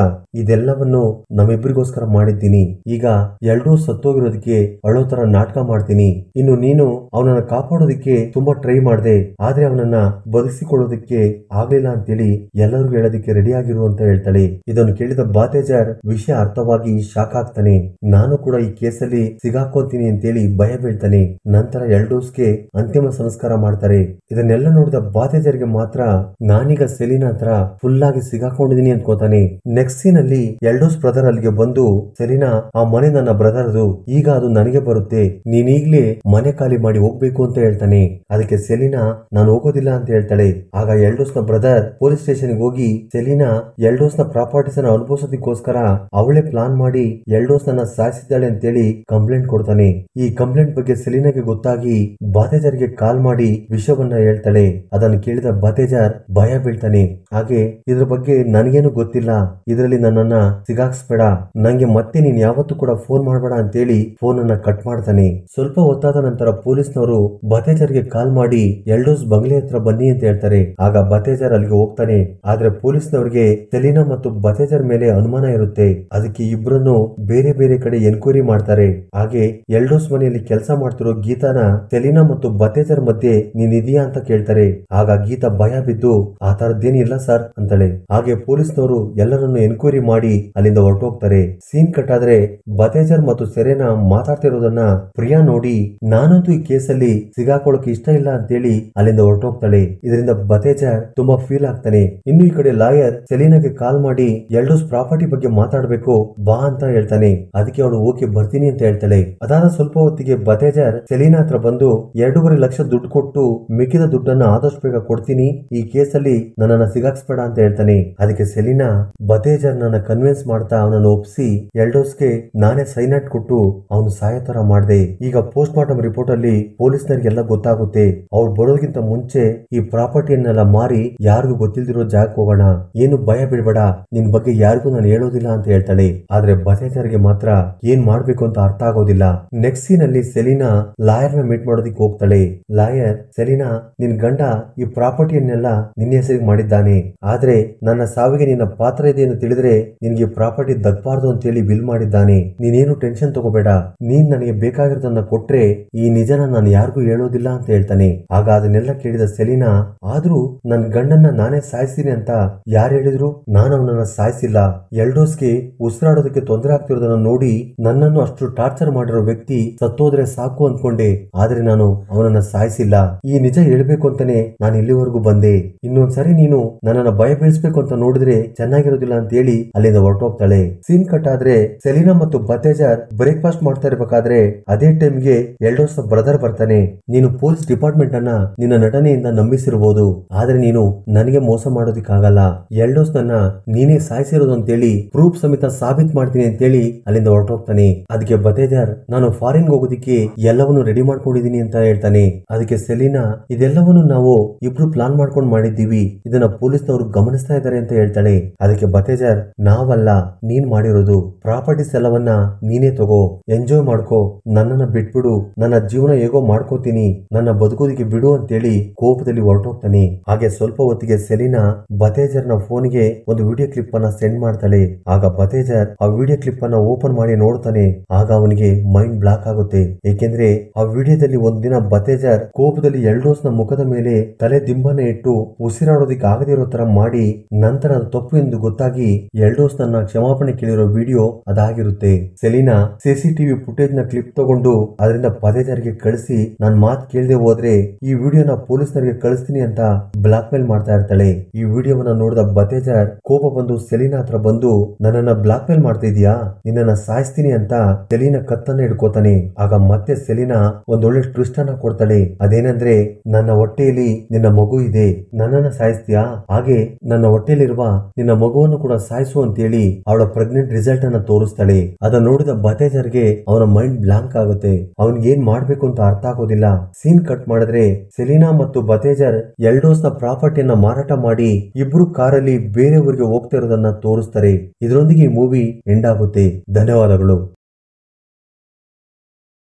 ಇದೆಲ್ಲವನ್ನು ನಮ್ಮಿಬ್ಬರಿಗೋಸ್ಕರ ಮಾಡಿದ್ದೀನಿ, ಈಗ ಎಲ್ಡೋಸ್ ಸತ್ತೋಗಿರೋದಕ್ಕೆ ಅಳೋ ತರ ನಾಟಕ ಮಾಡ್ತೀನಿ, ಇನ್ನು ನೀನು ಅವನನ್ನ ಕಾಪಾಡೋದಕ್ಕೆ ತುಂಬಾ ಟ್ರೈ ಮಾಡ್ದೆ, ಆದ್ರೆ ಅವನನ್ನ ಬದುಕಿಸಿಕೊಳ್ಳೋದಕ್ಕೆ ಆಗ್ಲಿಲ್ಲ ಅಂತೇಳಿ ಎಲ್ಲರಿಗೂ ಹೇಳೋದಕ್ಕೆ ರೆಡಿ ಆಗಿರು ಅಂತ ಹೇಳ್ತಾಳೆ. ಇದನ್ನು ಕೇಳಿದ ಬಾತೇಜರ್ ವಿಷಯ ಅರ್ಥವಾಗಿ ಶಾಕ್ ಆಗ್ತಾನೆ. ನಾನು ಕೂಡ ಈ ಕೇಸಲ್ಲಿ ಸಿಗಾಕೊಂತೀನಿ ಅಂತೇಳಿ ಭಯ ಬೀಳ್ತಾನೆ. ನಂತರ ಎಲ್ಡೋಸ್ಗೆ ಅಂತಿಮ ಸಂಸ್ಕಾರ ಮಾಡ್ತಾರೆ. ಇದನ್ನೆಲ್ಲ ನೋಡಿದ ಬಾತೇಜರ್ಗೆ ಮಾತ್ರ ನಾನೀಗ ಸೆಲಿನಾ ಹತ್ರ ಫುಲ್ ಆಗಿ ಸಿಗಾಕೊಂಡಿದೀನಿ ಅನ್ಕೋತಾನೆ. ನೆಕ್ಸ್ಟ್ ಸೀನ್ ಅಲ್ಲಿ ಎಲ್ಡೋಸ್ ಬ್ರದರ್ ಅಲ್ಲಿಗೆ ಬಂದು ಸೆಲಿನಾ ಆ ಮನೆ ನನ್ನ ಬ್ರದರ್ದು, ಈಗ ಅದು ನನಗೆ ಬರುತ್ತೆ, ನೀನೀಗ್ಲೇ ಮನೆ ಖಾಲಿ ಮಾಡಿ ಹೋಗ್ಬೇಕು ಅಂತ ಹೇಳ್ತಾನೆ. ಅದಕ್ಕೆ ಸೆಲಿನಾ ನಾನು ಹೋಗೋದಿಲ್ಲ ಅಂತ ಹೇಳ್ತಾಳೆ. ಆಗ ಎಲ್ಡೋಸ್ ನ ಬ್ರದರ್ ಪೊಲೀಸ್ ಸ್ಟೇಷನ್ ಹೋಗಿ ಸೆಲಿನಾ ಎಲ್ಡೋಸ್ ನ ಪ್ರಾಪರ್ಟೀಸ್ ಅನ್ನ ಅನುಭವಿಸೋದಕ್ಕೋಸ್ಕರ ಅವಳೇ ಪ್ಲಾನ್ ಮಾಡಿ ಎಲ್ಡೋಸ್ ನನ್ನ ಸಾಯಿಸಿದ್ದಾಳೆ ಅಂತೇಳಿ ಕಂಪ್ಲೇಂಟ್ ಕೊಡ್ತಾನೆ. ಈ ಕಂಪ್ಲೇಂಟ್ ಬಗ್ಗೆ ಸೆಲಿನಾಗೆ ಗೊತ್ತಾಗಿ ಬಾತೇಜರ್ಗೆ ಕಾಲ್ ಮಾಡಿ ವಿಷಯವನ್ನ ಹೇಳ್ತಾಳೆ. ಅದನ್ನು ಕೇಳಿದ ಬಾತೇಜರ್ ಭಯ ಬೀಳ್ತಾನೆ. ಹಾಗೆ ಇದ್ರ ಬಗ್ಗೆ ನನಗೇನು ಗೊತ್ತಿಲ್ಲ, ಇದರಲ್ಲಿ ನನ್ನನ್ನ ಸಿಗಾಕ್ಸ್ಬೇಡ, ನಂಗೆ ಮತ್ತೆ ನೀನ್ ಯಾವತ್ತೂ ಕೂಡ ಫೋನ್ ಮಾಡ್ಬೇಡ ಅಂತೇಳಿ ಫೋನ್ ಅನ್ನ ಕಟ್ ಮಾಡ್ತಾನೆ. ಸ್ವಲ್ಪ ಹೊತ್ತಾದ ನಂತರ ಪೊಲೀಸ್ನವರು ಬಾತೇಜರ್ಗೆ ಕಾಲ್ ಮಾಡಿ ಎಲ್ಡೋಸ್ ಬಂಗ್ಲೆ ಹತ್ರ ಬನ್ನಿ ಅಂತ ಹೇಳ್ತಾರೆ. ಆಗ ಬಾತೇಜರ್ ಅಲ್ಲಿಗೆ ಹೋಗ್ತಾನೆ. ಆದ್ರೆ ಪೊಲೀಸ್ನವರಿಗೆ ಸೆಲಿನಾ ಮತ್ತು ಬಾತೇಜರ್ ಮೇಲೆ ಅನುಮಾನ ಇರುತ್ತೆ. ಅದಕ್ಕೆ ಇಬ್ರನ್ನು ಬೇರೆ ಬೇರೆ ಕಡೆ ಎನ್ಕ್ವೈರಿ ಮಾಡ್ತಾರೆ. ಹಾಗೆ ಎಲ್ಡೋಸ್ ಮನೆಯಲ್ಲಿ ಕೆಲಸ ಮಾಡ್ತಿರೋ ಗೀತಾನ ಸೆಲಿನಾ ಮತ್ತು ಬಾತೇಜರ್ ಮಧ್ಯೆ ನೀನ್ ಇದೀಯಾ ಅಂತ ಕೇಳ್ತಾರೆ. ಆಗ ಗೀತಾ ಭಯ ಬಿದ್ದು ಆ ತರದ್ದೇನಿಲ್ಲ ಸರ್ ಅಂತಾಳೆ. ಹಾಗೆ ಪೊಲೀಸ್ನವರು ಎಲ್ಲರನ್ನು ಎನ್ಕ್ವೈರಿ ಮಾಡಿ ಅಲ್ಲಿಂದ ಹೊರಟೋಗ್ತಾರೆ. ಸೀನ್ ಕಟ್ ಆದ್ರೆ ಬಾತೇಜರ್ ಮತ್ತು ಸೆರೆನಾ ಮಾತಾಡ್ತಿರೋದನ್ನ ಪ್ರಿಯಾ ನೋಡಿ ನಾನಂತೂ ಈ ಕೇಸಲ್ಲಿ ಸಿಗಾಕೊಳ್ಳೋಕೆ ಇಷ್ಟ ಇಲ್ಲ ಅಂತೇಳಿ ಅಲ್ಲಿಂದ ಹೊರಟೋಗ್ತಾಳೆ. ಇದರಿಂದ ಬಾತೇಜರ್ ತುಂಬಾ ಫೀಲ್ ಆಗ್ತಾನೆ. ಇನ್ನು ಈ ಕಡೆ ಲಾಯರ್ ಸೆಲಿನಾಗೆ ಕಾಲ್ ಮಾಡಿ ಎಲ್ಡೋಸ್ ಪ್ರಾಪರ್ಟಿ ಬಗ್ಗೆ ಮಾತಾಡ್ಬೇಕು ಬಾ ಅಂತ ಹೇಳ್ತಾನೆ. ಅದಕ್ಕೆ ಅವಳು ಓಕೆ ಬರ್ತೀನಿ ಅಂತ ಹೇಳ್ತಾಳೆ. ಅದಾದ ಸ್ವಲ್ಪ ಹೊತ್ತಿಗೆ ಬಾತೇಜರ್ ಸೆಲಿನಾ ಹತ್ರ ಬಂದು 2.5 ಲಕ್ಷ ದುಡ್ಡು ಕೊಟ್ಟು ಮಿಕ್ಕಿದ ದುಡ್ಡನ್ನ ಆದಷ್ಟು ಬೇಗ ಕೊಡ್ತೀನಿ, ಈ ಕೇಸಲ್ಲಿ ನನ್ನನ್ನ ಸಿಗಾಕ್ಸ್ಬೇಡ ಅಂತ ಹೇಳ್ತಾನೆ. ಅದಕ್ಕೆ ಸೆಲಿನಾ ಬಾತೇಜರ್ ನನ್ನ ಕನ್ವಿನ್ಸ್ ಮಾಡ್ತಾ ಅವನನ್ನು ಒಪ್ಸಿ ಎಲ್ಡೋಸ್ಗೆ ನಾನೇ ಸೈನೈಡ್ ಕೊಟ್ಟು ಅವನು ಸಾಯೋ ತರ ಮಾಡ್ದೆ. ಈಗ ಪೋಸ್ಟ್ ಮಾರ್ಟಮ್ ರಿಪೋರ್ಟ್ ಅಲ್ಲಿ ಪೊಲೀಸ್ನರಿಗೆಲ್ಲ ಗೊತ್ತಾಗುತ್ತೆ. ಅವ್ರು ಬರೋದಕ್ಕಿಂತ ಮುಂಚೆ ಈ ಪ್ರಾಪರ್ಟಿಯನ್ನೆಲ್ಲ ಮಾರಿ ಯಾರಿಗೂ ಗೊತ್ತಿಲ್ದಿರೋ ಜಾಗಕ್ಕೆ ಹೋಗೋಣ, ಏನು ಭಯ ಬಿಡಬೇಡ, ನಿನ್ ಬಗ್ಗೆ ಯಾರಿಗೂ ನಾನು ಹೇಳೋದಿಲ್ಲ ಅಂತ ಹೇಳ್ತಾಳೆ. ಆದ್ರೆ ಬಾತೇಜರ್ಗೆ ಮಾತ್ರ ಏನ್ ಮಾಡ್ಬೇಕು ಅಂತ ಅರ್ಥ ಆಗೋದಿಲ್ಲ. ನೆಕ್ಸ್ಟ್ ಸೀನ್ ಅಲ್ಲಿ ಸೆಲಿನಾ ಲಾಯರ್ ನ ಮೀಟ್ ಮಾಡೋದಕ್ಕೆ ಹೋಗ್ತಾಳೆ. ಲಾಯರ್ ಸೆಲಿನಾ ನಿನ್ ಗಂಡ ಈ ಪ್ರಾಪರ್ಟಿಯನ್ನೆಲ್ಲ ನಿನ್ನ ಹೆಸರಿಗೆ ಮಾಡಿದ್ದಾನೆ, ಆದ್ರೆ ನನ್ನ ಸಾವಿಗೆ ನಿನ್ನ ಪಾತ್ರ ಇದೆ ಎಂದು ತಿಳಿದ್ರೆ ನಿನ್ಗೆ ಪ್ರಾಪರ್ಟಿ ದಕ್ಕಬಾರ್ದು ಅಂತೇಳಿ ಬಿಲ್ ಮಾಡಿದ್ದಾನೆ, ನೀನೇನು ಟೆನ್ಷನ್ ತಗೋಬೇಡ, ನೀನ್ ನನಗೆ ಬೇಕಾಗಿರೋದನ್ನ ಕೊಟ್ರೆ ಈ ನಿಜನ ನಾನು ಯಾರಿಗೂ ಹೇಳೋದಿಲ್ಲ ಅಂತ ಹೇಳ್ತಾನೆ. ಆಗ ಅದನ್ನೆಲ್ಲ ಕೇಳಿದ ಸೆಲಿನಾ ಆದ್ರೂ ನನ್ ಗಂಡನ್ನ ನಾನೇ ಸಾಯಿಸ್ತೀನಿ ಅಂತ ಯಾರು ಹೇಳಿದ್ರು, ನಾನು ಅವನನ್ನ ಸಾಯಿಸಿಲ್ಲ, ಎಲ್ಡೋಸ್ಗೆ ಉಸಿರಾಡೋದಕ್ಕೆ ತೊಂದರೆ ಆಗ್ತಿರೋದನ್ನ ನೋಡಿ ನನ್ನನ್ನು ಅಷ್ಟು ಟಾರ್ಚರ್ ಮಾಡಿರೋ ವ್ಯಕ್ತಿ ಸತ್ತೋದ್ರೆ ಸಾಕು ಅನ್ಕೊಂಡೆ, ಆದ್ರೆ ನಾನು ಅವನನ್ನ ಸಾಯಿಸಿಲ್ಲ, ಈ ನಿಜ ಹೇಳ್ಬೇಕು ಅಂತಾನೆ ನಾನು ಇಲ್ಲಿವರೆಗೂ ಬಂದೆ, ಇನ್ನೊಂದ್ಸರಿ ನೀನು ನನ್ನನ್ನ ಭಯ ಬೀಳಿಸ್ಬೇಕು ಅಂತ ನೋಡಿದ್ರೆ ಚೆನ್ನಾಗಿರೋದಿಲ್ಲ ಅಂತ ಹೇಳಿ ಅಲ್ಲಿಂದ ಹೊರಟೋಗ್ತಾಳೆ. ಸೀನ್ ಕಟ್ ಆದ್ರೆ ಸೆಲಿನಾ ಮತ್ತು ಬಾತೇಜರ್ ಬ್ರೇಕ್ಫಾಸ್ಟ್ ಮಾಡ್ತಾ ಇರ್ಬೇಕಾದ್ರೆ ಅದೇ ಟೈಮ್ಗೆ ಎಲ್ಡೋಸ್ ಬ್ರದರ್ ಬರ್ತಾನೆ. ನೀನು ಪೊಲೀಸ್ ಡಿಪಾರ್ಟ್ಮೆಂಟ್ ಅನ್ನ ನಿನ್ನ ನಟನೆಯಿಂದ ನಂಬಿಸಿರಬಹುದು, ಆದ್ರೆ ನೀನು ನನಗೆ ಮೋಸ ಮಾಡೋದಿಕ್ಕಾಗಲ್ಲ, ಎಲ್ಡೋಸ್ ನನ್ನ ನೀನೇ ಸಾಯಿಸಿರೋದು ಅಂತೇಳಿ ಪ್ರೂಫ್ ಸಮೇತ ಸಾಬೀತ್ ಮಾಡ್ತೀನಿ ಅಂತೇಳಿ ಅಲ್ಲಿಂದ ಹೊರಟೋಗ್ತಾನೆ. ಅದಕ್ಕೆ ಬಾತೇಜರ್ ನಾನು ಫಾರಿನ್ ಹೋಗೋದಿಕ್ಕೆ ಎಲ್ಲವನ್ನು ರೆಡಿ ಮಾಡ್ಕೊಂಡಿದೀನಿ ಅಂತ ಹೇಳ್ತಾನೆ. ಅದಕ್ಕೆ ಸೆಲಿನಾ ಇದೆಲ್ಲವನ್ನು ನಾವು ಇಬ್ರು ಪ್ಲಾನ್ ಮಾಡ್ಕೊಂಡು ಮಾಡಿದ್ದೀವಿ, ಇದನ್ನ ಪೊಲೀಸ್ನವರು ಗಮನಿಸ್ತಾ ಇದ್ದಾರೆ ಅಂತ ಹೇಳ್ತಾಳೆ. ಅದಕ್ಕೆ ಬಾತೇಜರ್ ನಾವಲ್ಲ ನೀನ್ ಮಾಡಿರೋದು, ಪ್ರಾಪರ್ಟೀಸ್ ಎಲ್ಲವನ್ನ ನೀನೇ ತಗೋ, ಎಂಜಾಯ್ ಮಾಡ್ಕೋ, ನನ್ನನ್ನ ಬಿಟ್ಬಿಡು, ನನ್ನ ಜೀವನ ಹೇಗೋ ಮಾಡ್ಕೋತೀನಿ, ನನ್ನ ಬದುಕೋದಿಕ್ಕೆ ಬಿಡು ಅಂತೇಳಿ ಕೋಪದಲ್ಲಿ ಹೊರಟೋಗ್ತಾನೆ. ಹಾಗೆ ಸ್ವಲ್ಪ ಹೊತ್ತಿಗೆ ಸೆಲಿನಾ ಬಾತೇಜರ್ ನ ಫೋನ್ಗೆ ಒಂದು ವಿಡಿಯೋ ಕ್ಲಿಪ್ ಅನ್ನ ಸೆಂಡ್ ಮಾಡ್ತಾಳೆ. ಆಗ ಬಾತೇಜರ್ ಆ ವಿಡಿಯೋ ಕ್ಲಿಪ್ ಅನ್ನ ಓಪನ್ ಮಾಡಿ ನೋಡ್ತಾನೆ. ಆಗ ಅವನಿಗೆ ಮೈಂಡ್ ಬ್ಲಾಕ್ ಆಗುತ್ತೆ. ಏಕೆಂದ್ರೆ ಆ ವಿಡಿಯೋದಲ್ಲಿ ಒಂದಿನ ಬಾತೇಜರ್ ಕೋಪದಲ್ಲಿ ಎಲ್ಡೋಸ್ ನ ಮುಖದ ಮೇಲೆ ತಲೆ ದಿಂಬನ್ನ ಇಟ್ಟು ಉಸಿರಾಡೋದಿಕ್ಕೆ ಆಗದಿರೋ ತರ ಮಾಡಿ ನಂತರ ಅದು ತಪ್ಪು ಎಂದು ಗೊತ್ತಾಗಿ ಎಲ್ಡೋಸ್ ನನ್ನ ಕ್ಷಮಾಪಣೆ ಕೇಳಿರೋ ವಿಡಿಯೋ ಅದಾಗಿರುತ್ತೆ. ಸೆಲಿನಾ ಸಿಸಿಟಿವಿ ಫುಟೇಜ್ ನ ಕ್ಲಿಪ್ ತಗೊಂಡು ಅದರಿಂದ ಬಾತೇಜರ್ಗೆ ಕಳಿಸಿ ನಾನ್ ಮಾತ್ ಕೇಳದೆ ಹೋದ್ರೆ ಈ ವಿಡಿಯೋನ ಪೊಲೀಸ್ನರಿಗೆ ಕಳಿಸ್ತೀನಿ ಅಂತ ಬ್ಲಾಕ್ ಮೇಲ್ ಮಾಡ್ತಾ ಇರ್ತಾಳೆ. ಈ ವಿಡಿಯೋವನ್ನ ನೋಡಿದ ಬಾತೇಜರ್ ಕೋಪ ಬಂದು ಸೆಲಿನಾ ಹತ್ರ ಬಂದು ನನ್ನನ್ನ ಬ್ಲಾಕ್ ಮೇಲ್ ಮಾಡ್ತಾ ಇದೀಯಾ, ನಿನ್ನನ್ನ ಸಾಯಿಸ್ತೀನಿ ಅಂತ ಸೆಲಿನಾ ಕತ್ತನ್ನ ಹಿಡ್ಕೋತಾನೆ. ಆಗ ಮತ್ತೆ ಸೆಲಿನಾ ಒಂದೊಳ್ಳೆ ಟ್ವಿಸ್ಟ್ ಅನ್ನ ಕೊಡ್ತಾಳೆ. ಅದೇನಂದ್ರೆ, ನನ್ನ ಹೊಟ್ಟೆಯಲ್ಲಿ ನಿನ್ನ ಮಗು ಇದೆ, ನನ್ನನ್ನ ಸಾಯಿಸ್ತೀಯಾ, ಹಾಗೆ ನನ್ನ ಹೊಟ್ಟೆಯಲ್ಲಿರುವ ನಿನ್ನ ಮಗುವನ್ನು ಕೂಡ ಸಾಯಿಸು ಅಂತೇಳಿ ಅವಳ ಪ್ರೆಗ್ನೆಂಟ್ ರಿಸಲ್ಟ್ ಅನ್ನ ತೋರಿಸ್ತಾಳೆ. ಅದನ್ನ ನೋಡಿದ ಬತೇಜರ್ಗೆ ಅವನ ಮೈಂಡ್ ಬ್ಲಾಂಕ್ ಆಗುತ್ತೆ. ಅವನ್ಗೆ ಏನ್ ಮಾಡ್ಬೇಕು ಅಂತ ಅರ್ಥ ಆಗೋದಿಲ್ಲ. ಸೀನ್ ಕಟ್ ಮಾಡಿದ್ರೆ ಸೆಲಿನಾ ಮತ್ತು ಬತೇಜರ್ ಎಲ್ಡೋಸ್ ನ ಪ್ರಾಪರ್ಟಿಯನ್ನ ಮಾರಾಟ ಮಾಡಿ ಇಬ್ರು ಕಾರಲ್ಲಿ ಬೇರೆ ಊರಿಗೆ ಹೋಗ್ತಾ ಇರೋದನ್ನ ತೋರಿಸ್ತಾರೆ. ಇದರೊಂದಿಗೆ ಈ ಮೂವಿ ಎಂಡ್ ಆಗುತ್ತೆ. ಧನ್ಯವಾದಗಳು.